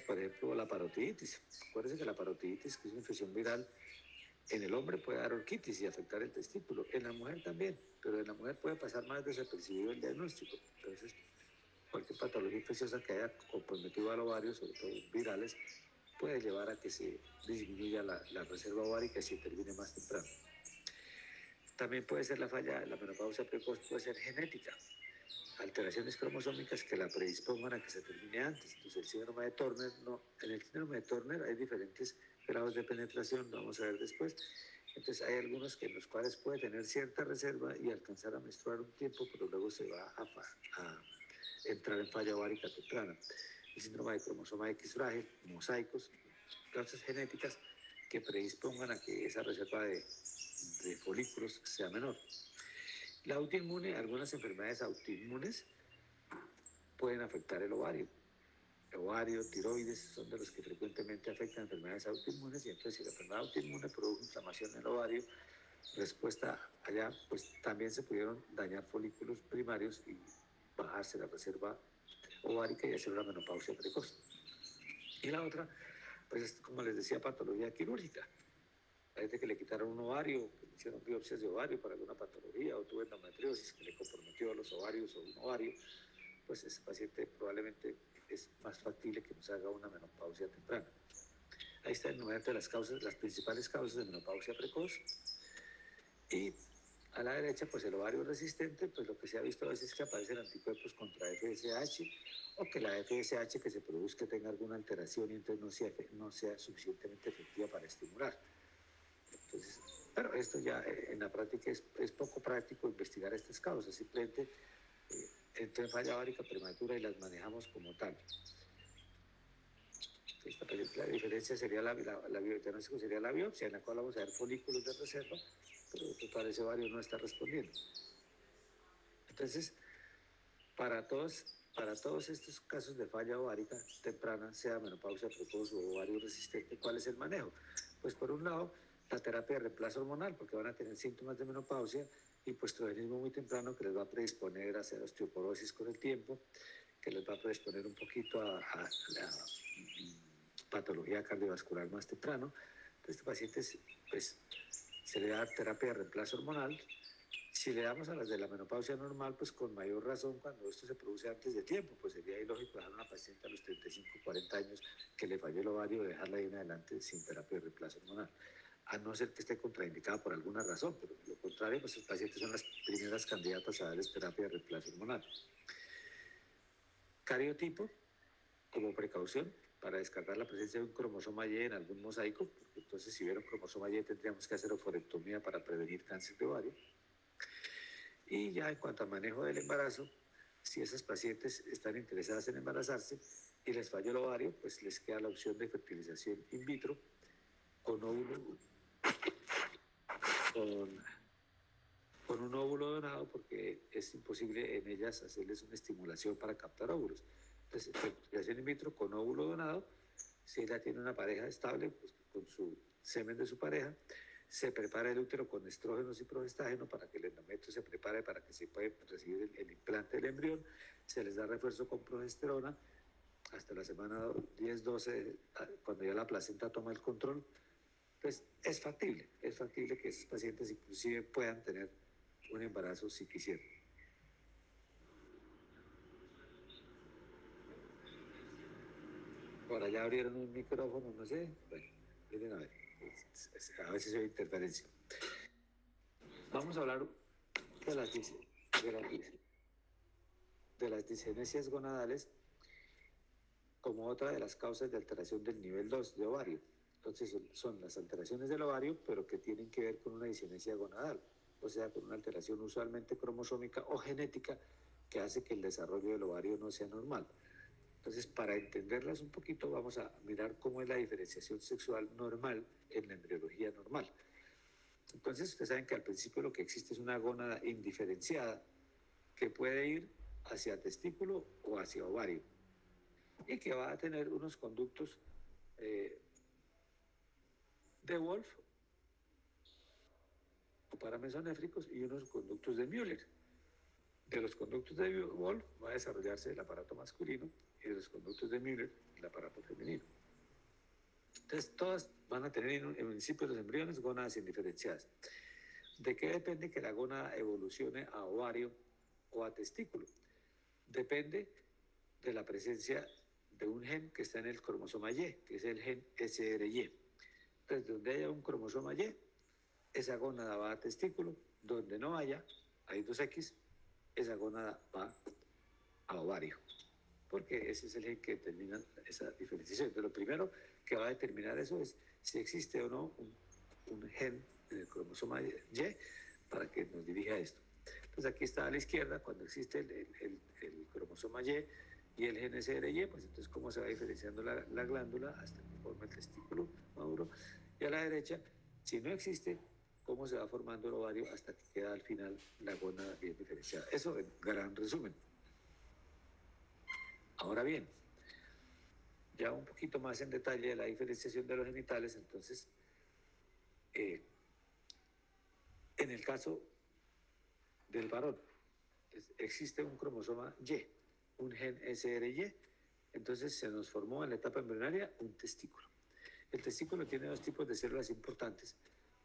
por ejemplo, la parotiditis. Acuérdense que la parotiditis, que es una infección viral, en el hombre puede dar orquitis y afectar el testículo, en la mujer también, pero en la mujer puede pasar más desapercibido el diagnóstico. Entonces, cualquier patología infecciosa que haya comprometido al ovario, sobre todo virales, puede llevar a que se disminuya la reserva ovárica y se termine más temprano. También puede ser la menopausia precoz puede ser genética, alteraciones cromosómicas que la predispongan a que se termine antes. Entonces, el síndrome de Turner, en el síndrome de Turner hay diferentes grados de penetración, lo vamos a ver después. Entonces, hay algunos en los cuales puede tener cierta reserva y alcanzar a menstruar un tiempo, pero luego se va a entrar en falla ovárica temprana. El síndrome de cromosoma X frágil, mosaicos, causas genéticas que predispongan a que esa reserva de folículos sea menor. La autoinmune, algunas enfermedades autoinmunes pueden afectar el ovario. El ovario, tiroides, son de los que frecuentemente afectan enfermedades autoinmunes y entonces si la enfermedad autoinmune produce inflamación en el ovario, respuesta allá, pues también se pudieron dañar folículos primarios y bajarse la reserva ovárica y hacer una menopausia precoz. Y la otra, pues como les decía, patología quirúrgica. Hay gente que le quitaron un ovario, que le hicieron biopsias de ovario para alguna patología, o tuvo endometriosis que le comprometió los ovarios o un ovario, pues ese paciente probablemente es más factible que nos haga una menopausia temprana. Ahí está el número de las causas, las principales causas de menopausia precoz. Y a la derecha, pues el ovario resistente, pues lo que se ha visto a veces es que aparecen anticuerpos contra FSH o que la FSH que se produzca tenga alguna alteración y entonces no sea suficientemente efectiva para estimular. Entonces, pero esto ya en la práctica es poco práctico investigar estas causas, simplemente entra en falla ovárica prematura y las manejamos como tal. La diferencia sería el diagnóstico sería la biopsia, en la cual vamos a ver folículos de reserva, pero total ese ovario no está respondiendo. Entonces, Para todos estos casos de falla ovárica temprana, sea menopausia precoz o ovario resistente, ¿cuál es el manejo? Pues por un lado, la terapia de reemplazo hormonal, porque van a tener síntomas de menopausia y pues estrogenismo muy temprano que les va a predisponer a hacer osteoporosis con el tiempo, que les va a predisponer un poquito a la patología cardiovascular más temprano. Entonces, este paciente pues, se le da terapia de reemplazo hormonal. Si le damos a las de la menopausia normal, pues con mayor razón cuando esto se produce antes de tiempo, pues sería ilógico dejar a una paciente a los 35, 40 años que le falló el ovario, dejarla ahí en adelante sin terapia de reemplazo hormonal, a no ser que esté contraindicada por alguna razón, pero de lo contrario, pues los pacientes son las primeras candidatas a darles terapia de reemplazo hormonal. Cariotipo, como precaución, para descartar la presencia de un cromosoma Y en algún mosaico, porque entonces si hubiera un cromosoma Y tendríamos que hacer oforectomía para prevenir cáncer de ovario. Y ya en cuanto al manejo del embarazo, si esas pacientes están interesadas en embarazarse y les falla el ovario, pues les queda la opción de fertilización in vitro con óvulo, con un óvulo donado, porque es imposible en ellas hacerles una estimulación para captar óvulos. Entonces, fertilización in vitro con óvulo donado, si ella tiene una pareja estable, pues con su semen de su pareja, se prepara el útero con estrógenos y progestágeno para que el endometrio se prepare para que se pueda recibir el implante del embrión, se les da refuerzo con progesterona hasta la semana 10-12, cuando ya la placenta toma el control. Pues es factible que esos pacientes inclusive puedan tener un embarazo si quisieran. Por allá abrieron un micrófono, no sé, bueno, miren a ver, a veces hay interferencia. Vamos a hablar de las disgenesias gonadales como otra de las causas de alteración del nivel 2 de ovario. Entonces son las alteraciones del ovario, pero que tienen que ver con una disgenesia gonadal, o sea, con una alteración usualmente cromosómica o genética que hace que el desarrollo del ovario no sea normal. Entonces, para entenderlas un poquito, vamos a mirar cómo es la diferenciación sexual normal en la embriología normal. Entonces, ustedes saben que al principio lo que existe es una gónada indiferenciada que puede ir hacia testículo o hacia ovario y que va a tener unos conductos de Wolf o paramesonéfricos y unos conductos de Müller. De los conductos de Wolf va a desarrollarse el aparato masculino y de los conductos de Müller el aparato femenino. Entonces, todas van a tener en principio los embriones gónadas indiferenciadas. ¿De qué depende que la gónada evolucione a ovario o a testículo? Depende de la presencia de un gen que está en el cromosoma Y, que es el gen SRY. Entonces, donde haya un cromosoma Y, esa gónada va a testículo. Donde no haya, hay 2X, esa gónada va a ovario, porque ese es el gen que determina esa diferenciación. Entonces, lo primero que va a determinar eso es si existe o no un gen en el cromosoma Y para que nos dirija a esto. Entonces, aquí está a la izquierda, cuando existe el cromosoma y el gen SRY, pues entonces cómo se va diferenciando la glándula hasta que forma el testículo maduro. Y a la derecha, si no existe, cómo se va formando el ovario hasta que queda al final la gónada bien diferenciada. Eso en gran resumen. Ahora bien, ya un poquito más en detalle de la diferenciación de los genitales, entonces, en el caso del varón, existe un cromosoma Y, un gen SRY, entonces se nos formó en la etapa embrionaria un testículo. El testículo tiene dos tipos de células importantes,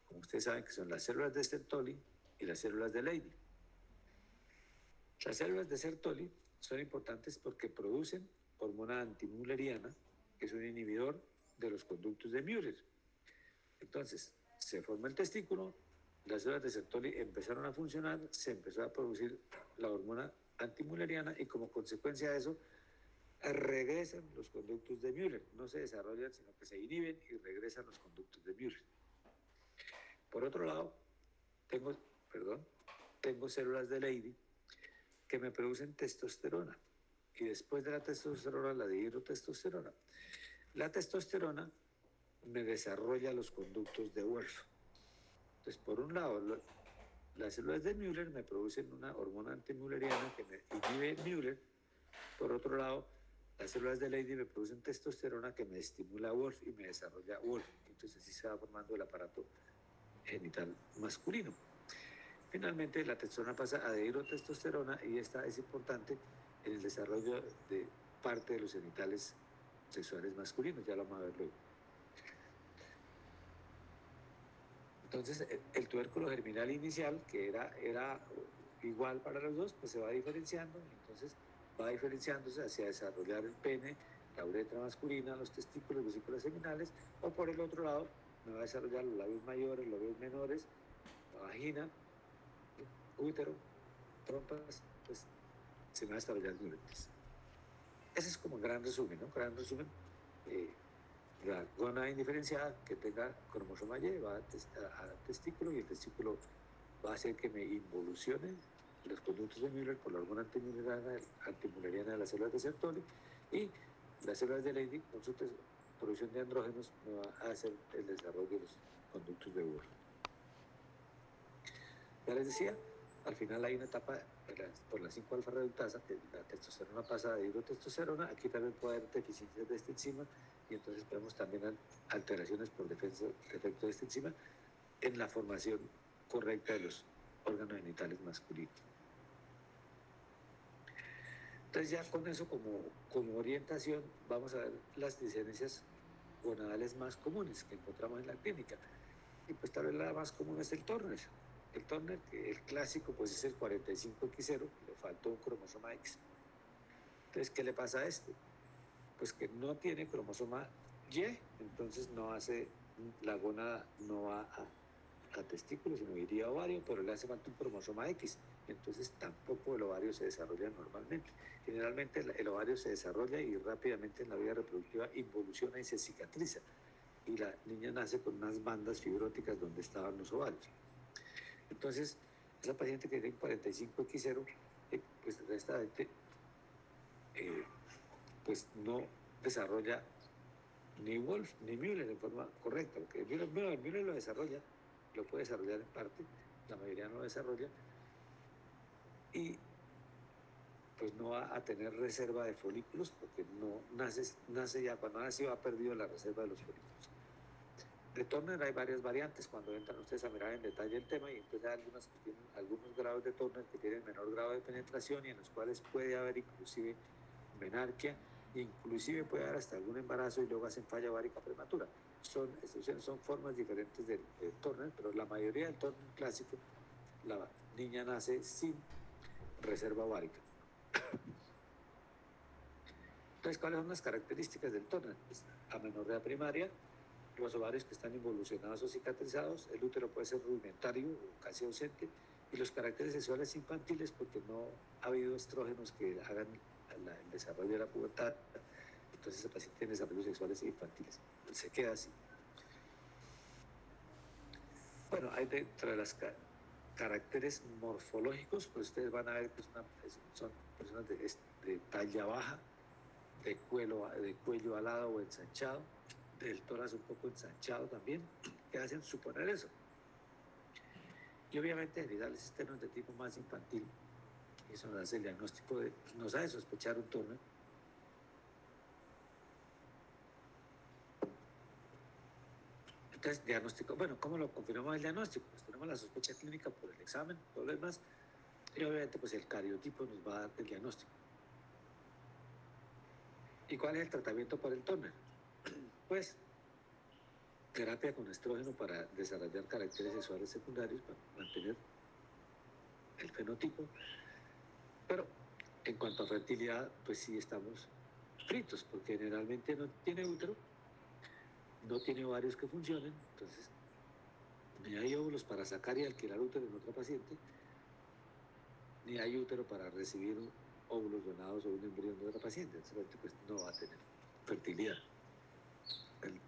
como ustedes saben, que son las células de Sertoli y las células de Leydig. Las células de Sertoli son importantes porque producen hormona antimülleriana, que es un inhibidor de los conductos de Müller. Entonces, se forma el testículo, las células de Sertoli empezaron a funcionar, se empezó a producir la hormona antimülleriana y como consecuencia de eso, regresan los conductos de Müller. No se desarrollan, sino que se inhiben y regresan los conductos de Müller. Por otro lado, tengo células de Leydig que me producen testosterona y después de la testosterona la dihidrotestosterona. La testosterona me desarrolla los conductos de Wolff. Entonces, por un lado, las células de Müller me producen una hormona antimülleriana que me inhibe Müller. Por otro lado, las células de Leydig me producen testosterona que me estimula Wolff y me desarrolla Wolff. Entonces así se va formando el aparato genital masculino. Finalmente, la testosterona pasa a dihidrotestosterona y esta es importante en el desarrollo de parte de los genitales sexuales masculinos. Ya lo vamos a ver luego. Entonces, el tubérculo germinal inicial, que era igual para los dos, pues se va diferenciando, y entonces va diferenciándose hacia desarrollar el pene, la uretra masculina, los testículos, vesículas seminales, o por el otro lado, me va a desarrollar los labios mayores, los labios menores, la vagina, útero, trompas, pues se me va a desarrollar el diuretes. Ese es como un gran resumen, ¿no? Gran resumen. La gónada indiferenciada que tenga cromosoma Y va a testículo, y el testículo va a hacer que me involucione los conductos de Müller por la hormona antimülleriana de las células de Sertoli, y las células de Leydig con su producción de andrógenos me va a hacer el desarrollo de los conductos de Wolff. Ya les decía, al final hay una etapa por la 5-alfa reductasa, que la testosterona pasa a dihidrotestosterona. Aquí también puede haber deficiencias de esta enzima, y entonces vemos también alteraciones por defecto de esta enzima en la formación correcta de los órganos genitales masculinos. Entonces ya con eso como orientación vamos a ver las discenencias gonadales más comunes que encontramos en la clínica. Y pues tal vez la más común es el Turner. El Turner, que el clásico, pues es el 45X0, le faltó un cromosoma X. Entonces, ¿qué le pasa a este? Pues que no tiene cromosoma Y, entonces no hace, la gónada no va a testículos, sino iría a ovario, pero le hace falta un cromosoma X, entonces tampoco el ovario se desarrolla normalmente. Generalmente el ovario se desarrolla y rápidamente en la vida reproductiva involuciona y se cicatriza, y la niña nace con unas bandas fibróticas donde estaban los ovarios. Entonces, esa paciente que tiene 45X0, pues esta gente pues no desarrolla ni Wolff ni Müller en forma correcta, porque Müller lo desarrolla, lo puede desarrollar en parte, la mayoría no lo desarrolla, y pues no va a tener reserva de folículos, porque no nace ya, cuando nació ha perdido la reserva de los folículos. De Turner hay varias variantes cuando entran ustedes a mirar en detalle el tema, y entonces hay algunas que tienen algunos grados de Turner que tienen menor grado de penetración, y en los cuales puede haber inclusive menarquia, inclusive puede haber hasta algún embarazo y luego hacen falla ovárica prematura. Son excepciones, son formas diferentes del Turner, pero la mayoría del Turner clásico, la niña nace sin reserva ovárica. Entonces, ¿cuáles son las características del Turner? Pues, amenorrea primaria, los ovarios que están involucionados o cicatrizados, el útero puede ser rudimentario o casi ausente, y los caracteres sexuales infantiles, porque no ha habido estrógenos que hagan el desarrollo de la pubertad, entonces el paciente tiene desarrollos sexuales infantiles, se queda así. Bueno, hay dentro de las caracteres morfológicos, pues ustedes van a ver que son personas de talla baja, de cuello alado o ensanchado, del tórax un poco ensanchado también, que hacen suponer eso. Y obviamente genitales externos de tipo más infantil, y eso nos hace el diagnóstico nos hace sospechar un Turner. Entonces, diagnóstico, bueno, ¿cómo lo confirmamos el diagnóstico? Pues tenemos la sospecha clínica por el examen, todo lo demás, y obviamente pues el cariotipo nos va a dar el diagnóstico. ¿Y cuál es el tratamiento para el Turner? Pues terapia con estrógeno para desarrollar caracteres sexuales secundarios, para mantener el fenotipo, pero en cuanto a fertilidad, pues sí estamos fritos, porque generalmente no tiene útero, no tiene ovarios que funcionen, entonces ni hay óvulos para sacar y alquilar útero en otra paciente, ni hay útero para recibir óvulos donados o un embrión de otra paciente, entonces pues no va a tener fertilidad.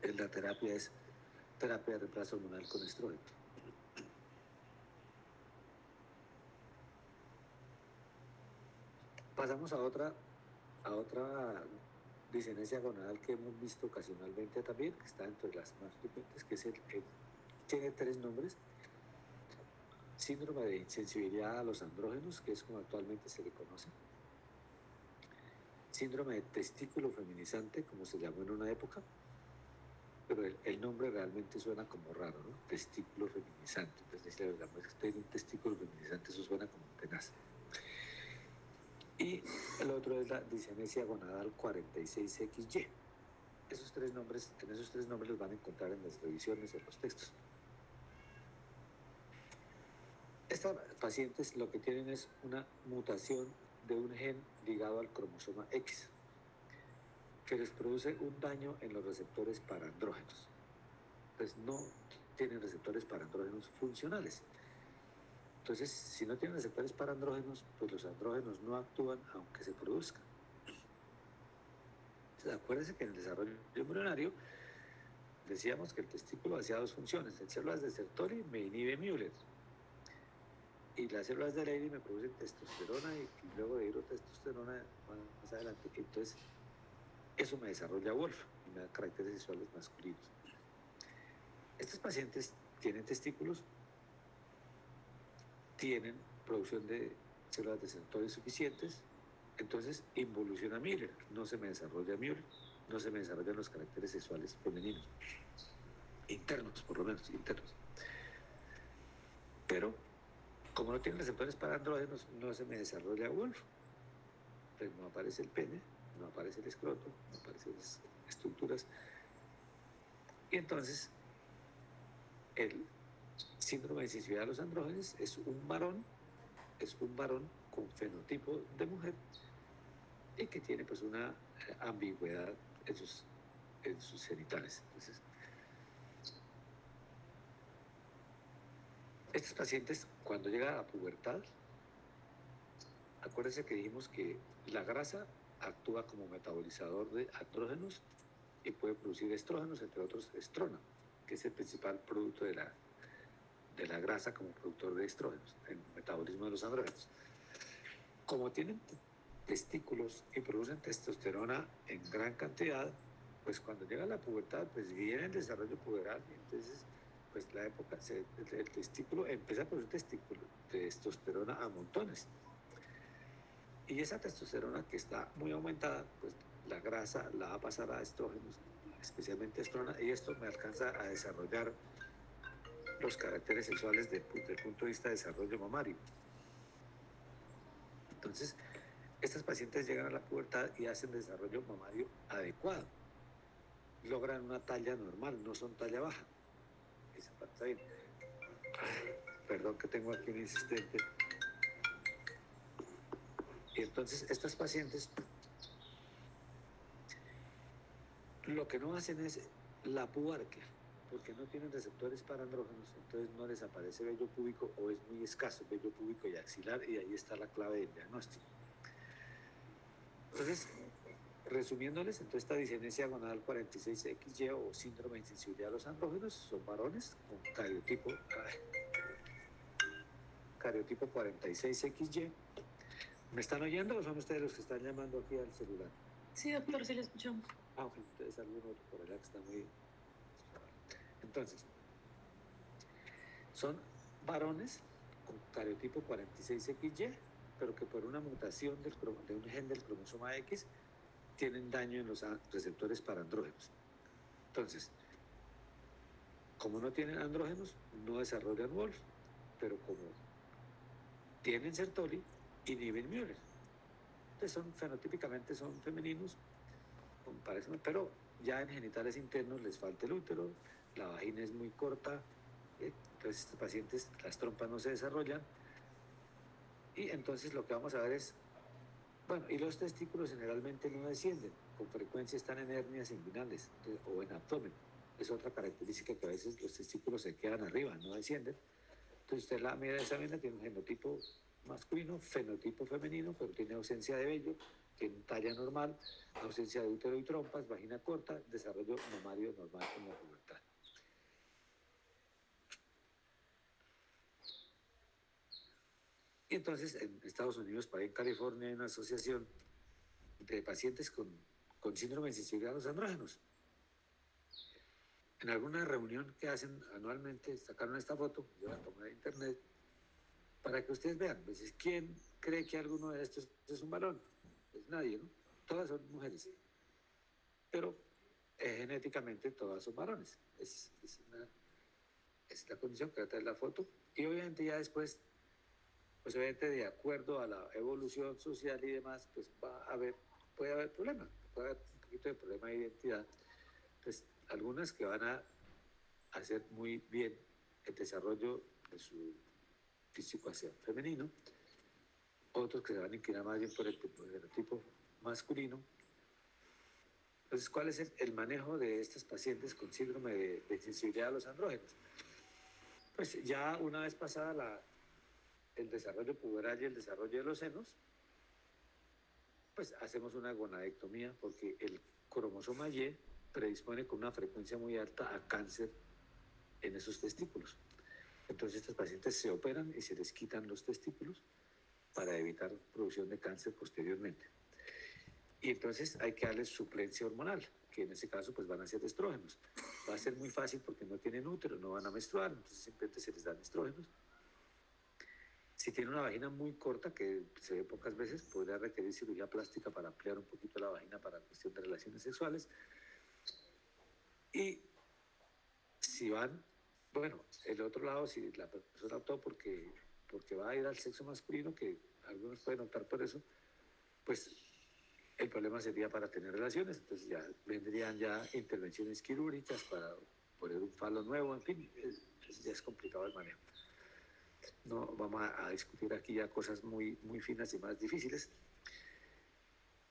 La terapia es terapia de reemplazo hormonal con estrógeno. Pasamos a otra discenencia gonadal que hemos visto ocasionalmente también, que está entre las más frecuentes, que es tiene 3 nombres. síndrome de insensibilidad a los andrógenos, que es como actualmente se le conoce, síndrome de testículo feminizante, como se llamó en una época, pero el nombre realmente suena como raro, ¿no? Testículo feminizante. Entonces, si la mujer tiene un testículo feminizante, eso suena como tenaz. Y el otro es la disgenesia gonadal 46XY. Esos tres nombres, en esos tres nombres los van a encontrar en las revisiones, en los textos. Estas pacientes lo que tienen es una mutación de un gen ligado al cromosoma X, que les produce un daño en los receptores para andrógenos. Entonces no tienen receptores para andrógenos funcionales. Entonces, si no tienen receptores para andrógenos, pues los andrógenos no actúan aunque se produzcan. Entonces, acuérdense que en el desarrollo embrionario decíamos que el testículo hacía dos funciones. En células de Sertoli me inhibe Müller y las células de Leydig me producen testosterona y luego de hidrotestosterona más adelante. Entonces, eso me desarrolla Wolf y me da caracteres sexuales masculinos. Estos pacientes tienen testículos, tienen producción de células de Sertoli suficientes, entonces involuciona Müller, no se me desarrolla Müller, no se me desarrollan los caracteres sexuales femeninos, internos, por lo menos, internos. Pero, como no tiene receptores para andrógenos, no se me desarrolla Wolf. Entonces no aparece el pene, no aparece el escroto, no aparecen las estructuras. Y entonces, el síndrome de insensibilidad a los andrógenos es un varón con fenotipo de mujer y que tiene pues una ambigüedad en sus genitales. Entonces, estos pacientes, cuando llegan a la pubertad, acuérdense que dijimos que la grasa actúa como metabolizador de andrógenos y puede producir estrógenos, entre otros estrona, que es el principal producto de la grasa como productor de estrógenos, el metabolismo de los andrógenos. Como tienen testículos y producen testosterona en gran cantidad, pues cuando llega la pubertad, pues viene el desarrollo puberal y entonces pues la época, el testículo empieza a producir testosterona a montones. Y esa testosterona que está muy aumentada, pues la grasa la va a pasar a estrógenos, especialmente estrona, y esto me alcanza a desarrollar los caracteres sexuales desde el punto de vista de desarrollo mamario. Entonces, estas pacientes llegan a la pubertad y hacen desarrollo mamario adecuado. Logran una talla normal, no son talla baja. Esa parte está bien. Perdón que tengo aquí un insistente. Y entonces estas pacientes lo que no hacen es la pubarquia, porque no tienen receptores para andrógenos, entonces no les aparece vello púbico o es muy escaso vello púbico y axilar, y ahí está la clave del diagnóstico. Entonces, resumiéndoles, entonces esta disgenesia gonadal 46XY o síndrome de insensibilidad a los andrógenos son varones con cariotipo 46XY. ¿Me están oyendo o son ustedes los que están llamando aquí al celular? Sí, doctor, sí le escuchamos. Ok, entonces algún otro por allá que está muy... Entonces, son varones con cariotipo 46XY, pero que por una mutación de un gen del cromosoma X tienen daño en los receptores para andrógenos. Entonces, como no tienen andrógenos, no desarrollan Wolf, pero como tienen Sertoli, inhiben Müller. Entonces, fenotípicamente son femeninos, pero ya en genitales internos les falta el útero, la vagina es muy corta, entonces estos pacientes, las trompas no se desarrollan, y entonces lo que vamos a ver es, bueno, y los testículos generalmente no descienden, con frecuencia están en hernias inguinales o en abdomen. Es otra característica que a veces los testículos se quedan arriba, no descienden. Entonces usted la mira de esa vena, tiene un genotipo masculino, fenotipo femenino, pero tiene ausencia de vello, tiene talla normal, ausencia de útero y trompas, vagina corta, desarrollo mamario normal en la pubertad. Y entonces en Estados Unidos, para en California, hay una asociación de pacientes con síndrome de insensibilidad a los andrógenos. En alguna reunión que hacen anualmente, sacaron esta foto, yo la tomé de internet, para que ustedes vean, pues, ¿quién cree que alguno de estos es un varón? Pues nadie, ¿no? Todas son mujeres, pero genéticamente todas son varones. Es la condición que va a traer la foto. Y obviamente ya después, pues obviamente de acuerdo a la evolución social y demás, pues puede haber problema, puede haber un poquito de problema de identidad. Pues algunas que van a hacer muy bien el desarrollo de su físico hacia femenino, otros que se van a inclinar más bien por el tipo masculino. Entonces, ¿cuál es el manejo de estos pacientes con síndrome de insensibilidad a los andrógenos? Pues ya una vez pasada el desarrollo puberal y el desarrollo de los senos, pues hacemos una gonadectomía porque el cromosoma Y predispone con una frecuencia muy alta a cáncer en esos testículos. Entonces estos pacientes se operan y se les quitan los testículos para evitar producción de cáncer posteriormente. Y entonces hay que darles suplencia hormonal, que en ese caso pues van a ser estrógenos. Va a ser muy fácil porque no tienen útero, no van a menstruar, entonces simplemente se les dan estrógenos. Si tiene una vagina muy corta, que se ve pocas veces, podría requerir cirugía plástica para ampliar un poquito la vagina para cuestión de relaciones sexuales. Y si van, bueno, el otro lado, si la persona optó porque va a ir al sexo masculino, que algunos pueden optar por eso, pues el problema sería para tener relaciones, entonces ya vendrían ya intervenciones quirúrgicas para poner un falo nuevo, en fin, ya es complicado el manejo. No vamos a discutir aquí ya cosas muy, muy finas y más difíciles.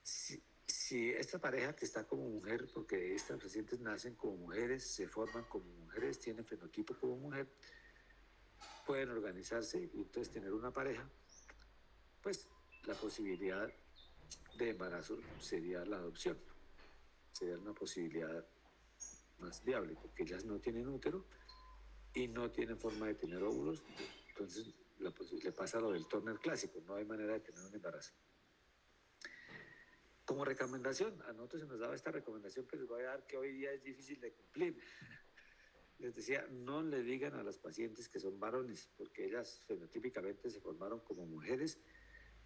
Si esta pareja que está como mujer, porque estas pacientes nacen como mujeres, se forman como mujeres, tienen fenotipo como mujer, pueden organizarse y entonces tener una pareja, pues la posibilidad de embarazo sería la adopción. Sería una posibilidad más viable, porque ellas no tienen útero y no tienen forma de tener óvulos, entonces le pasa lo del Turner clásico, no hay manera de tener un embarazo. Como recomendación, a nosotros se nos daba esta recomendación que les voy a dar, que hoy día es difícil de cumplir. Les decía, no le digan a las pacientes que son varones, porque ellas fenotípicamente se formaron como mujeres,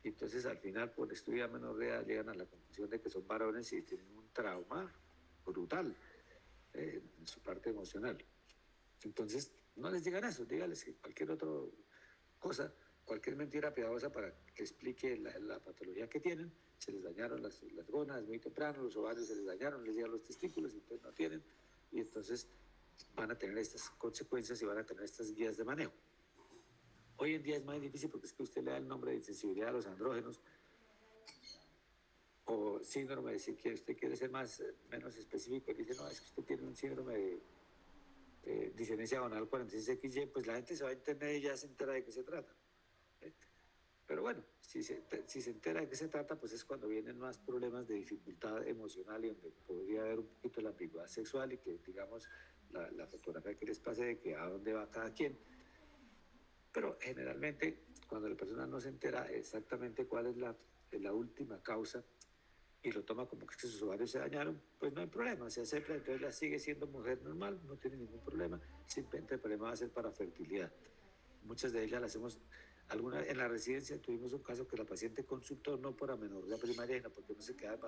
y entonces al final, por estudiar menorrea, llegan a la conclusión de que son varones y tienen un trauma brutal en su parte emocional. Entonces, no les digan eso, díganles que cualquier otra cosa, cualquier mentira piadosa para que explique la patología que tienen. Se les dañaron las gónadas muy temprano, los ovarios se les dañaron, les llegan los testículos y entonces no tienen. Y entonces van a tener estas consecuencias y van a tener estas guías de manejo. Hoy en día es más difícil porque es que usted le da el nombre de insensibilidad a los andrógenos o síndrome, si que usted quiere ser menos específico, y dice, no, es que usted tiene un síndrome de discenesia gonadal 46XY, pues la gente se va a entender y ya se entera de qué se trata. Pero bueno, si se entera de qué se trata, pues es cuando vienen más problemas de dificultad emocional y donde podría haber un poquito de la ambigüedad sexual y que, digamos, la fotografía que les pase de que a dónde va cada quien. Pero generalmente, cuando la persona no se entera exactamente cuál es la última causa y lo toma como que sus ovarios se dañaron, pues no hay problema, se acepta, entonces la sigue siendo mujer normal, no tiene ningún problema, simplemente el problema va a ser para fertilidad. Muchas de ellas las hemos, en la residencia tuvimos un caso que la paciente consultó no por amenorrea primaria, sino porque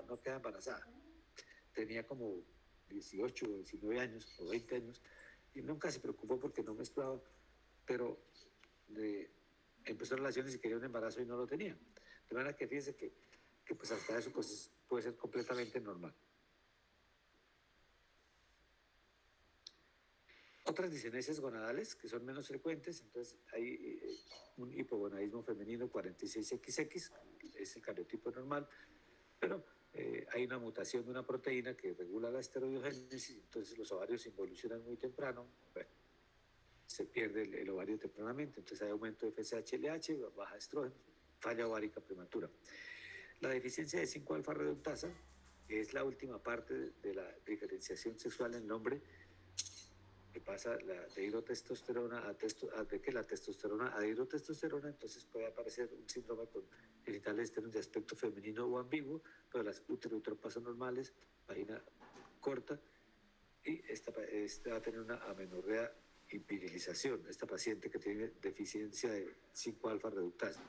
no queda embarazada. Tenía como 18 o 19 años o 20 años y nunca se preocupó porque no menstruaba, pero empezó relaciones y quería un embarazo y no lo tenía. De manera que fíjense que pues hasta eso pues, puede ser completamente normal. Otras discenesias gonadales que son menos frecuentes, entonces hay un hipogonadismo femenino 46XX, es el cariotipo normal, pero hay una mutación de una proteína que regula la esteroidogénesis, entonces los ovarios se involucionan muy temprano, bueno, se pierde el ovario tempranamente, entonces hay aumento de FSH-LH, baja estrógeno, falla ovárica prematura. La deficiencia de 5-alfa reductasa, que es la última parte de la diferenciación sexual en el hombre, que pasa de hidrotestosterona de la testosterona a hidrotestosterona, entonces puede aparecer un síndrome con genitales externos de aspecto femenino o ambiguo, pero las útero-tropas son normales, vagina corta, y esta va a tener una amenorrea y virilización, esta paciente que tiene deficiencia de 5-alfa reductasa.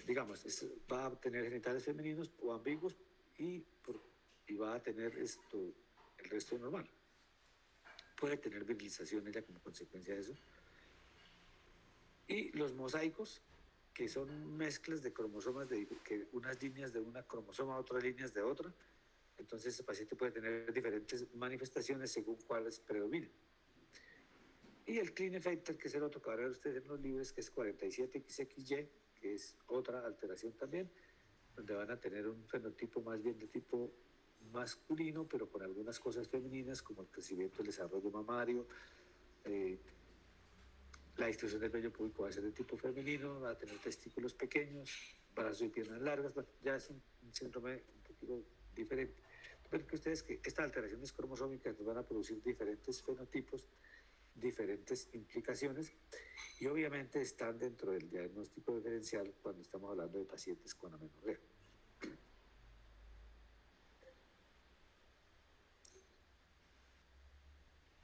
Digamos, va a tener genitales femeninos o ambiguos y va a tener el resto normal. Puede tener virilización ella como consecuencia de eso. Y los mosaicos, que son mezclas de cromosomas, que unas líneas de una cromosoma, otras líneas de otra. Entonces, el paciente puede tener diferentes manifestaciones según cuáles predominen. Y el Klinefelter, que es el otro que van a ver ustedes en los libros, que es 47XXY, que es otra alteración también, donde van a tener un fenotipo más bien de tipo masculino, pero con algunas cosas femeninas, como el crecimiento del desarrollo mamario, la distribución del vello púbico va a ser de tipo femenino, va a tener testículos pequeños, brazos y piernas largas, ya es un síndrome un poquito diferente. Pero que ustedes que estas alteraciones cromosómicas van a producir diferentes fenotipos, diferentes implicaciones, y obviamente están dentro del diagnóstico diferencial cuando estamos hablando de pacientes con amenorrea.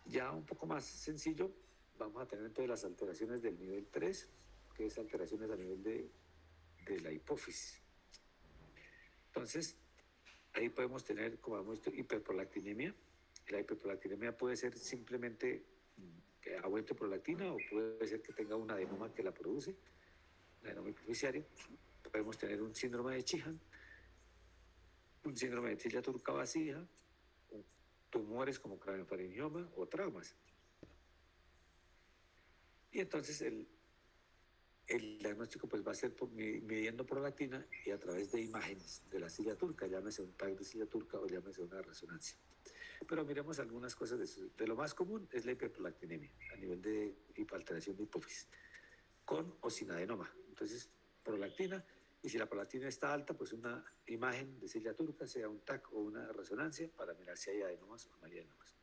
Ya un poco más sencillo, vamos a tener entonces las alteraciones del nivel 3, que es alteraciones a nivel de la hipófisis. Entonces, ahí podemos tener, como hemos visto, hiperprolactinemia. La hiperprolactinemia puede ser simplemente que aumento prolactina o puede ser que tenga un adenoma que la produce, un adenoma hipoficiario. Podemos tener un síndrome de Sheehan, un síndrome de tibia turca vacía, tumores como craniofaringioma o traumas. Y entonces el diagnóstico pues va a ser midiendo prolactina y a través de imágenes de la silla turca, llámese un TAC de silla turca o llámese una resonancia. Pero miremos algunas cosas de eso. De lo más común es la hiperprolactinemia a nivel de alteración de hipófisis, con o sin adenoma. Entonces, prolactina, y si la prolactina está alta, pues una imagen de silla turca, sea un TAC o una resonancia, para mirar si hay adenomas o no hay adenomas.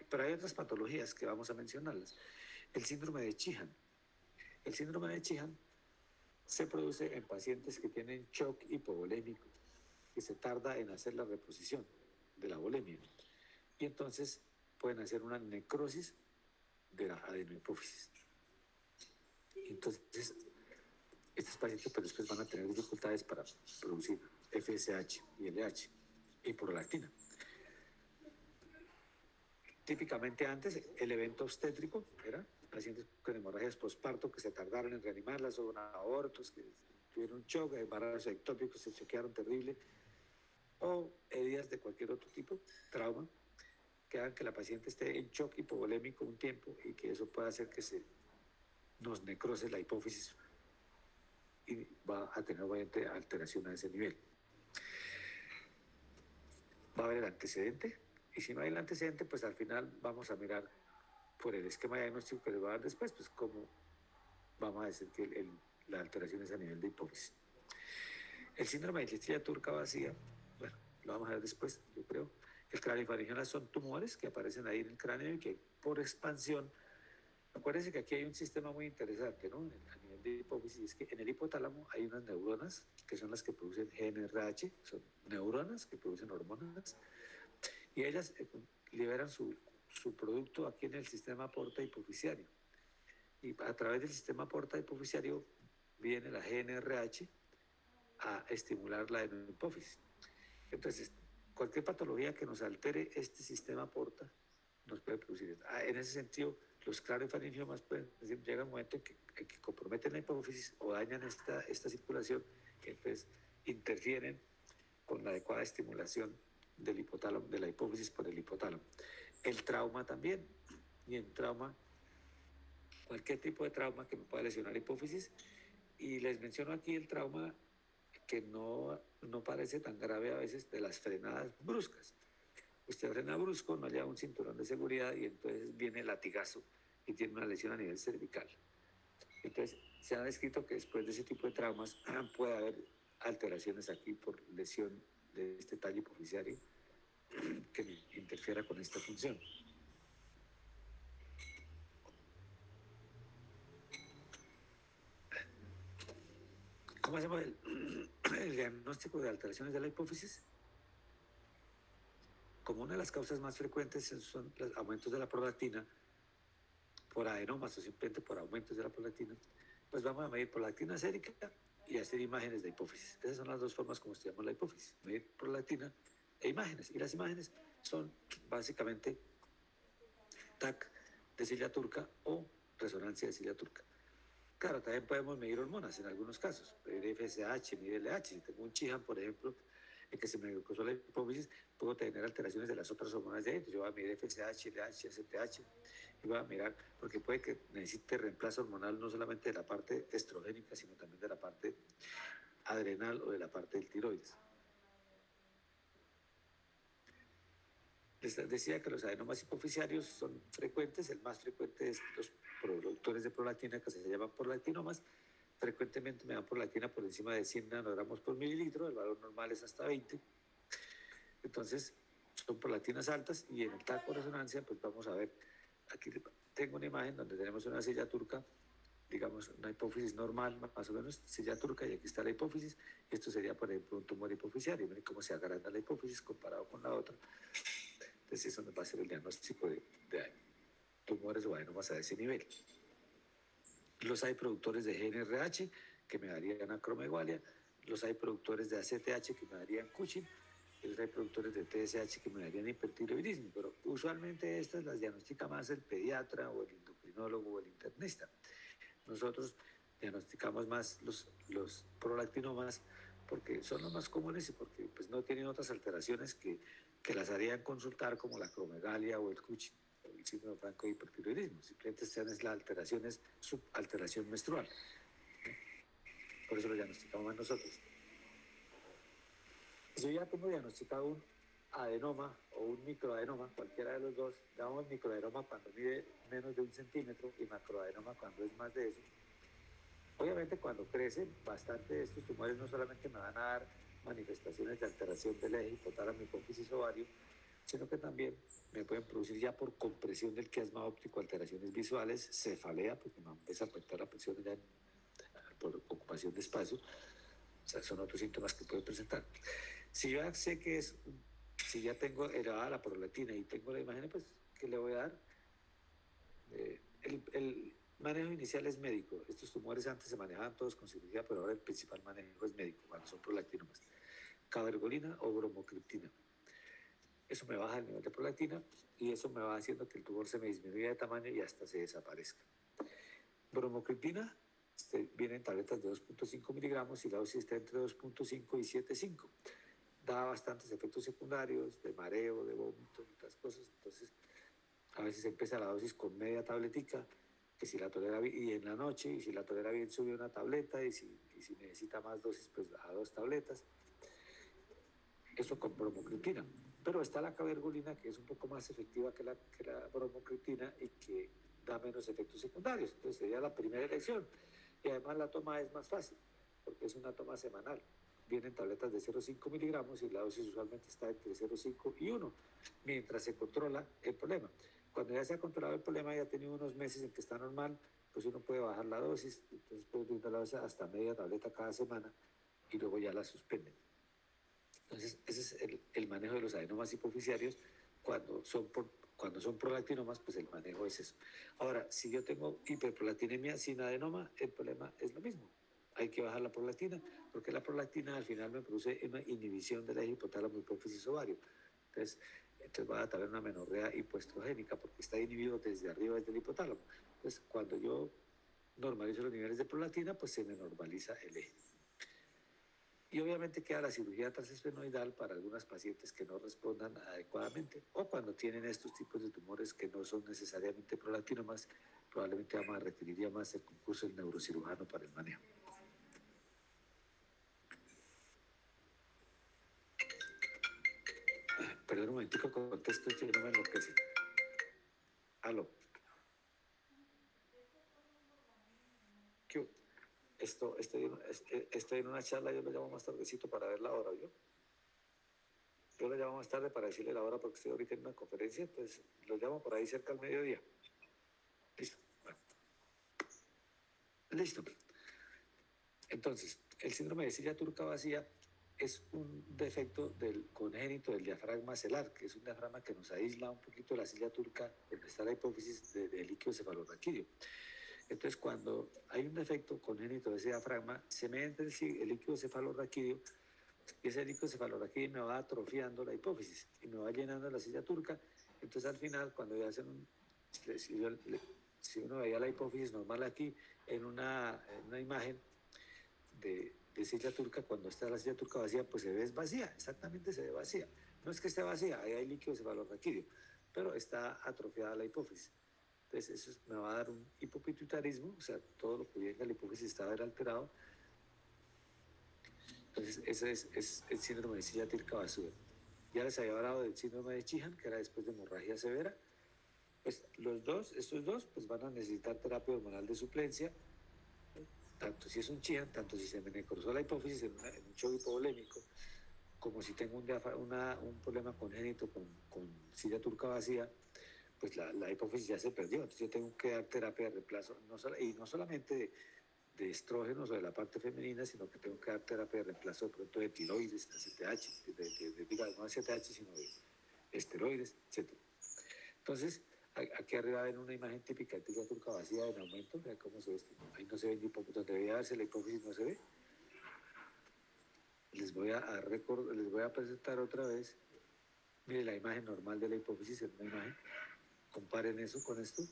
Pero hay otras patologías que vamos a mencionarlas. El síndrome de Sheehan. El síndrome de Sheehan se produce en pacientes que tienen shock hipovolémico, que se tarda en hacer la reposición de la volemia. Y entonces pueden hacer una necrosis de la adenohipófisis. Entonces, estos pacientes pues, después van a tener dificultades para producir FSH y LH y prolactina. Típicamente antes el evento obstétrico era pacientes con hemorragias postparto que se tardaron en reanimarlas o con abortos, que tuvieron shock, embarazos ectópicos, se choquearon terrible, o heridas de cualquier otro tipo, trauma, que hagan que la paciente esté en shock hipovolémico un tiempo y que eso pueda hacer que nos necrose la hipófisis y va a tener obviamente alteración a ese nivel. Va a haber el antecedente, y si no hay el antecedente, pues al final vamos a mirar por el esquema diagnóstico que les va a dar después, pues cómo vamos a decir que la alteración es a nivel de hipófisis. El síndrome de listilla turca vacía, bueno, lo vamos a ver después, yo creo. El craniofaringioma son tumores que aparecen ahí en el cráneo y que por expansión, acuérdense que aquí hay un sistema muy interesante, ¿no? A nivel de hipófisis, es que en el hipotálamo hay unas neuronas que son las que producen GNRH, son neuronas que producen hormonas, y ellas liberan su producto aquí en el sistema porta hipoficiario. Y a través del sistema porta hipoficiario viene la GNRH a estimular la adenohipófisis. Entonces, cualquier patología que nos altere este sistema porta nos puede producir. En ese sentido, los craniofaringiomas pueden decir, llega un momento en que comprometen la hipófisis o dañan esta circulación, que entonces interfieren con la adecuada estimulación del hipotálamo, de la hipófisis por el hipotálamo. El trauma también, y en trauma, cualquier tipo de trauma que me pueda lesionar la hipófisis, y les menciono aquí el trauma que no parece tan grave a veces de las frenadas bruscas. Usted frena brusco, no lleva un cinturón de seguridad y entonces viene el latigazo y tiene una lesión a nivel cervical. Entonces, se ha descrito que después de ese tipo de traumas puede haber alteraciones aquí por lesión de este tallo hipoficiario que interfiera con esta función. ¿Cómo hacemos el diagnóstico de alteraciones de la hipófisis? como una de las causas más frecuentes son los aumentos de la prolactina por adenomas o simplemente por aumentos de la prolactina, pues vamos a medir prolactina sérica y hacer imágenes de hipófisis. Esas son las dos formas como estudiamos la hipófisis, medir prolactina e imágenes. Y las imágenes son básicamente TAC de silla turca o resonancia de silla turca. Claro, también podemos medir hormonas en algunos casos, medir FSH, medir LH. Si tengo un Chihan, por ejemplo, en que se me glucosó la hipófisis, puedo tener alteraciones de las otras hormonas de ahí. Entonces yo voy a medir FSH, LH, STH y voy a mirar, porque puede que necesite reemplazo hormonal no solamente de la parte estrogénica, sino también de la parte adrenal o de la parte del tiroides. Les decía que los adenomas hipofisiarios son frecuentes, el más frecuente es los productores de prolactina que se llaman prolactinomas. Frecuentemente me dan prolactina por encima de 100 nanogramos por mililitro, el valor normal es hasta 20. Entonces, son prolactinas altas y en el TAC o resonancia, pues vamos a ver, aquí tengo una imagen donde tenemos una silla turca, digamos, una hipófisis normal, más o menos, silla turca, y aquí está la hipófisis. Esto sería, por ejemplo, un tumor hipofisiario. Miren cómo se agranda la hipófisis comparado con la otra. Entonces, eso nos va a ser el diagnóstico de tumores o adenomas a ese nivel. Los hay productores de GNRH que me darían acromegalia, los hay productores de ACTH que me darían Cushing, y los hay productores de TSH que me darían hipertiroidismo, pero usualmente estas las diagnostica más el pediatra o el endocrinólogo o el internista. Nosotros diagnosticamos más los prolactinomas porque son los más comunes y porque pues, no tienen otras alteraciones que las harían consultar como la acromegalia o el Cushing, el síndrome de franco hipertiroidismo. Simplemente es la alteración, es subalteración menstrual. Por eso lo diagnosticamos más nosotros. Si yo ya tengo diagnosticado un adenoma o un microadenoma, cualquiera de los dos, llamamos microadenoma cuando mide menos de 1 centímetro y macroadenoma cuando es más de eso. Obviamente cuando crecen bastante estos tumores no solamente me van a dar manifestaciones de alteración del eje hipotálamo, hipófisis, ovario, sino que también me pueden producir ya por compresión del quiasma óptico alteraciones visuales, cefalea, porque me empieza a afectar la presión ya por ocupación de espacio. O sea, son otros síntomas que pueden presentar. Si yo ya sé que es, si ya tengo elevada la prolactina y tengo la imagen, pues, ¿qué le voy a dar? El manejo inicial es médico. Estos tumores antes se manejaban todos con cirugía, pero ahora el principal manejo es médico, cuando son prolactinomas. Cabergolina o bromocriptina. Eso me baja el nivel de prolactina y eso me va haciendo que el tumor se me disminuya de tamaño y hasta se desaparezca. Bromocriptina viene en tabletas de 2.5 miligramos y la dosis está entre 2.5 y 7.5. Da bastantes efectos secundarios, de mareo, de vómito y otras cosas. Entonces, a veces empieza la dosis con media tabletica, que si la tolera bien, y en la noche, y si la tolera bien, sube una tableta, y si necesita más dosis, pues a 2 tabletas. Eso con bromocriptina. Pero está la cabergolina, que es un poco más efectiva que la bromocriptina y que da menos efectos secundarios. Entonces sería la primera elección. Y además la toma es más fácil, porque es una toma semanal. Vienen tabletas de 0,5 miligramos y la dosis usualmente está entre 0,5 y 1, mientras se controla el problema. Cuando ya se ha controlado el problema, ya ha tenido unos meses en que está normal, pues uno puede bajar la dosis, entonces puede brindar la dosis hasta media tableta cada semana y luego ya la suspenden. Entonces, ese es el manejo de los adenomas hipofisiarios. Cuando son prolactinomas, pues el manejo es eso. Ahora, si yo tengo hiperprolactinemia sin adenoma, el problema es lo mismo. Hay que bajar la prolactina, porque la prolactina al final me produce una inhibición del eje hipotálamo hipófisis ovario. Entonces va a tener una menorrea hipoestrogénica, porque está inhibido desde arriba, desde el hipotálamo. Entonces, cuando yo normalizo los niveles de prolactina, pues se me normaliza el eje. Y obviamente queda la cirugía transesfenoidal para algunas pacientes que no respondan adecuadamente o cuando tienen estos tipos de tumores que no son necesariamente prolactinomas, probablemente vamos a requerir ya más el concurso del neurocirujano para el manejo. Perdón un momentico, contesto esto y no me enloquece. Aló. ¿Qué? Estoy en una charla, yo lo llamo más tardecito para ver la hora, ¿yo? Yo lo llamo más tarde para decirle la hora porque estoy ahorita en una conferencia, entonces lo llamo por ahí cerca al mediodía. Listo. Bueno. Listo. Entonces, el síndrome de silla turca vacía es un defecto del congénito del diafragma celar, que es un diafragma que nos aísla un poquito la silla turca, donde está la hipófisis del líquido cefalorraquídeo. Entonces, cuando hay un defecto congénito de ese diafragma, se me entra el líquido cefalorraquídeo y ese líquido cefalorraquídeo me va atrofiando la hipófisis y me va llenando la silla turca. Entonces, al final, cuando ya hacen si uno veía la hipófisis normal aquí en una imagen de silla turca, cuando está la silla turca vacía, pues se ve es vacía, exactamente se ve vacía. No es que esté vacía, ahí hay líquido cefalorraquídeo, pero está atrofiada la hipófisis. Entonces eso me va a dar un hipopituitarismo, o sea, todo lo que venga la hipófisis está a ver alterado. Entonces ese es el síndrome de silla turca basura. Ya les había hablado del síndrome de Sheehan, que era después de hemorragia severa. Pues estos dos, pues van a necesitar terapia hormonal de suplencia, tanto si es un Sheehan, tanto si se me necrosó la hipófisis en un shock hipovolémico, como si tengo un problema congénito con silla turca vacía, pues la hipófisis ya se perdió. Entonces yo tengo que dar terapia de reemplazo, y no solamente de estrógenos o de la parte femenina, sino que tengo que dar terapia de reemplazo de pronto de tiroides, de CTH, no de CTH, sino de esteroides, etc. Entonces, aquí arriba ven una imagen típica de silla turca vacía en aumento, vean cómo se ve esto. Ahí no se ve ni hipófisis, donde debía verse la hipófisis no se ve. Les voy a presentar otra vez. Mire la imagen normal de la hipófisis en una imagen. Comparen eso con esto.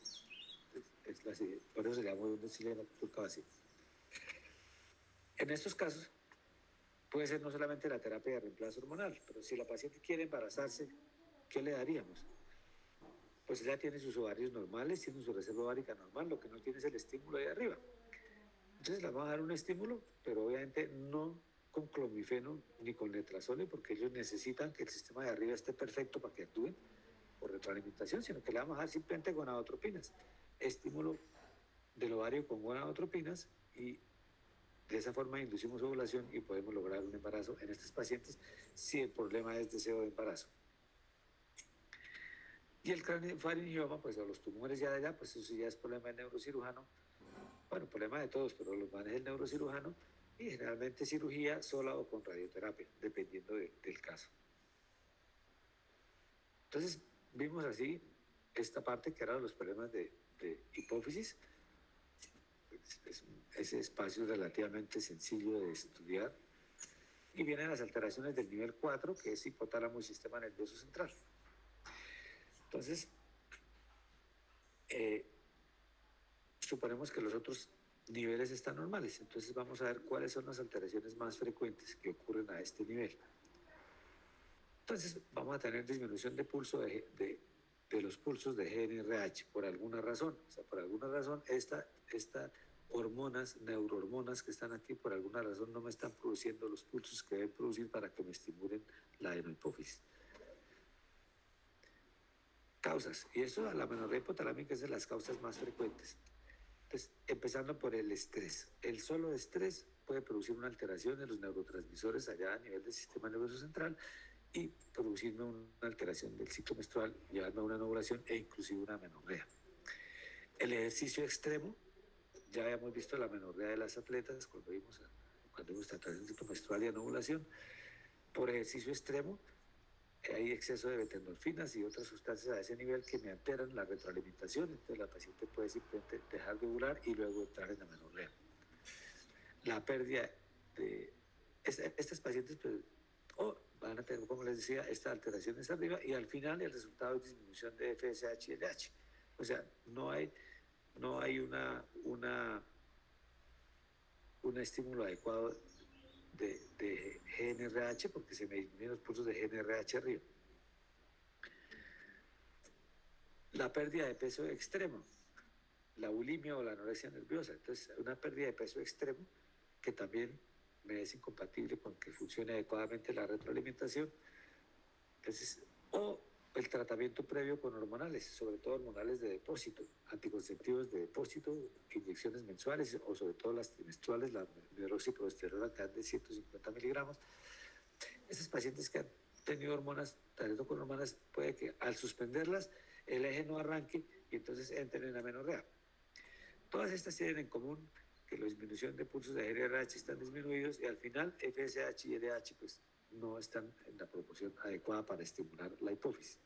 Por eso se llama una silla turca vacía. En estos casos, puede ser no solamente la terapia de reemplazo hormonal, pero si la paciente quiere embarazarse, ¿qué le daríamos? Pues ella tiene sus ovarios normales, tiene su reserva ovárica normal, lo que no tiene es el estímulo de arriba. Entonces le vamos a dar un estímulo, pero obviamente no con clomifeno ni con letrozole, porque ellos necesitan que el sistema de arriba esté perfecto para que actúen por retroalimentación, sino que le vamos a dar simplemente gonadotropinas, estímulo del ovario con gonadotropinas, y de esa forma inducimos ovulación y podemos lograr un embarazo en estos pacientes si el problema es deseo de embarazo. Y el craniofaringioma, pues o los tumores ya de allá, pues eso ya es problema del neurocirujano. Bueno, problema de todos, pero los maneja el neurocirujano, y generalmente cirugía sola o con radioterapia, dependiendo del caso. Entonces, vimos así esta parte que eran los problemas de hipófisis. Ese espacio es relativamente sencillo de estudiar. Y vienen las alteraciones del nivel 4, que es hipotálamo y sistema nervioso central. Entonces, suponemos que los otros niveles están normales. Entonces vamos a ver cuáles son las alteraciones más frecuentes que ocurren a este nivel. Entonces vamos a tener disminución de pulso de los pulsos de GNRH por alguna razón. O sea, por alguna razón esta hormonas, neurohormonas que están aquí, por alguna razón no me están produciendo los pulsos que deben producir para que me estimulen la adenohipófisis. Causas, y eso a la amenorrea hipotalámica es de las causas más frecuentes. Entonces, empezando por el estrés. El solo estrés puede producir una alteración de los neurotransmisores allá a nivel del sistema nervioso central y producirme una alteración del ciclo menstrual, llevarme a una anovulación e inclusive una amenorrea. El ejercicio extremo, ya habíamos visto la amenorrea de las atletas cuando vimos alteración del ciclo menstrual y anovulación. Por ejercicio extremo, hay exceso de betendorfinas y otras sustancias a ese nivel que me alteran la retroalimentación, entonces la paciente puede simplemente dejar de ovular y luego entrar en amenorrea. La pérdida de estas pacientes pues, van a tener, como les decía, estas alteraciones arriba, y al final el resultado es disminución de FSH y LH. O sea, no hay un estímulo adecuado de GNRH, porque se me disminuyen los pulsos de GNRH arriba. La pérdida de peso extremo, la bulimia o la anorexia nerviosa. Entonces, una pérdida de peso extremo que también me es incompatible con que funcione adecuadamente la retroalimentación. Entonces, o el tratamiento previo con hormonales, sobre todo hormonales de depósito, anticonceptivos de depósito, inyecciones mensuales o sobre todo las trimestrales, la hidroxiprogesterona que dan de 150 miligramos. Estos pacientes que han tenido hormonas, tratamiento con hormonas, puede que al suspenderlas el eje no arranque y entonces entren en amenorrea. Todas estas tienen en común que la disminución de pulsos de GNRH están disminuidos y al final FSH y LH pues no están en la proporción adecuada para estimular la hipófisis.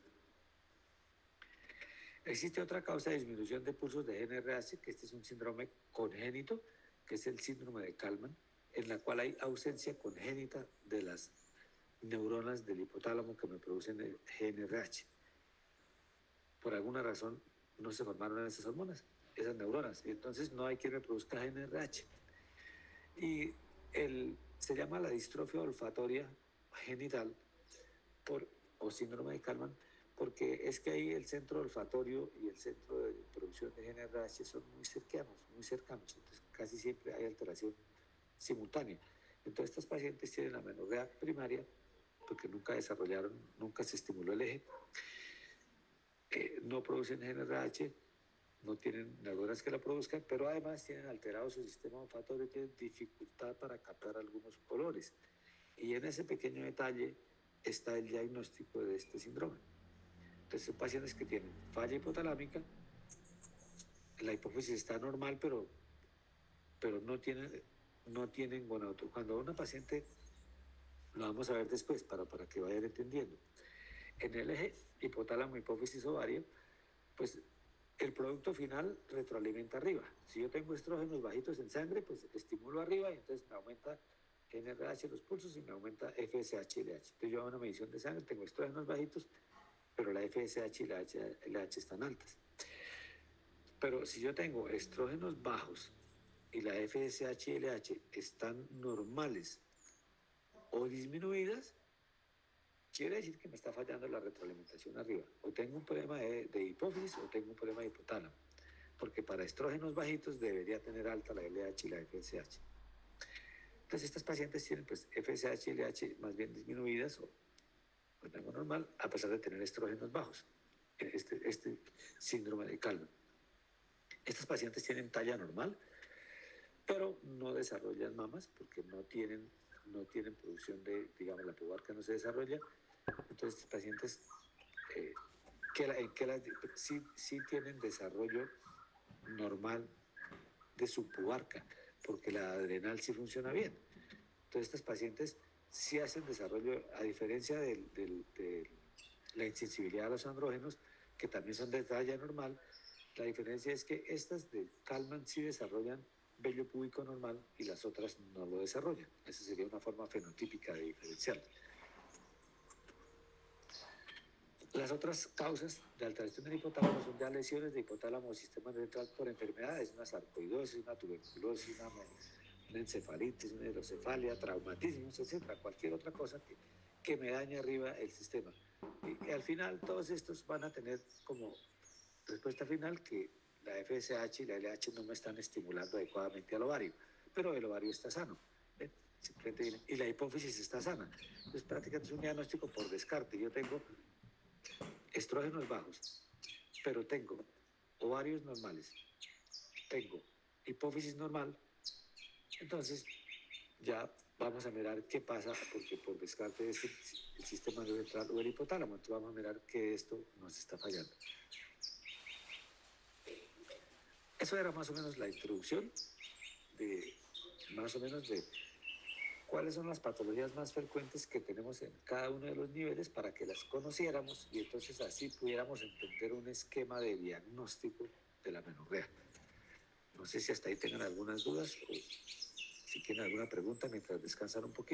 Existe otra causa de disminución de pulsos de GNRH, que este es un síndrome congénito, que es el síndrome de Kalman, en la cual hay ausencia congénita de las neuronas del hipotálamo que me producen el GNRH. Por alguna razón no se formaron esas hormonas, esas neuronas, y entonces no hay quien me produzca GNRH. Y se llama la distrofia olfatoria genital o síndrome de Kalman, porque es que ahí el centro olfatorio y el centro de producción de GNRH son muy cercanos, entonces casi siempre hay alteración simultánea. Entonces estas pacientes tienen amenorrea primaria porque nunca se estimuló el eje, no producen GNRH, no tienen neuronas que la produzcan, pero además tienen alterado su sistema olfatorio, tienen dificultad para captar algunos olores. Y en ese pequeño detalle está el diagnóstico de este síndrome. Entonces son pacientes que tienen falla hipotalámica, la hipófisis está normal, pero no tienen gonadotropina. Cuando una paciente, lo vamos a ver después para que vayan entendiendo, en el eje hipotálamo, hipófisis, ovario, pues el producto final retroalimenta arriba. Si yo tengo estrógenos bajitos en sangre, pues estimulo arriba y entonces me aumenta GNRH los pulsos y me aumenta FSH y LH. Entonces yo hago una medición de sangre, tengo estrógenos bajitos, pero la FSH y la LH están altas. Pero si yo tengo estrógenos bajos y la FSH y LH están normales o disminuidas, quiere decir que me está fallando la retroalimentación arriba. O tengo un problema de hipófisis o tengo un problema de hipotálamo. Porque para estrógenos bajitos debería tener alta la LH y la FSH. Entonces estas pacientes tienen pues FSH y LH más bien disminuidas o rango normal a pesar de tener estrógenos bajos. Este síndrome de Kalman. Estas pacientes tienen talla normal, pero no desarrollan mamas porque no tienen producción de, digamos, la pubarca no se desarrolla. Entonces, pacientes sí tienen desarrollo normal de su pubarca, porque la adrenal sí funciona bien. Entonces, estas pacientes sí hacen desarrollo, a diferencia de la insensibilidad a los andrógenos, que también son de talla normal. La diferencia es que estas de Kalman sí desarrollan vello púbico normal y las otras no lo desarrollan. Esa sería una forma fenotípica de diferenciarlas. Las otras causas de alteración del hipotálamo son ya lesiones de hipotálamo o sistema neural por enfermedades, una sarcoidosis, una tuberculosis, una encefalitis, una hidrocefalia, traumatismos, etcétera, cualquier otra cosa que me dañe arriba el sistema. Y al final todos estos van a tener como respuesta final que la FSH y la LH no me están estimulando adecuadamente al ovario, pero el ovario está sano. Simplemente, y la hipófisis está sana. Entonces prácticamente es un diagnóstico por descarte. Yo tengo estrógenos bajos, pero tengo ovarios normales, tengo hipófisis normal, entonces ya vamos a mirar qué pasa, porque por descarte es el sistema neural o el hipotálamo, entonces vamos a mirar que esto nos está fallando. Eso era más o menos la introducción de cuáles son las patologías más frecuentes que tenemos en cada uno de los niveles para que las conociéramos y entonces así pudiéramos entender un esquema de diagnóstico de la amenorrea. No sé si hasta ahí tengan algunas dudas o si tienen alguna pregunta mientras descansan un poquito.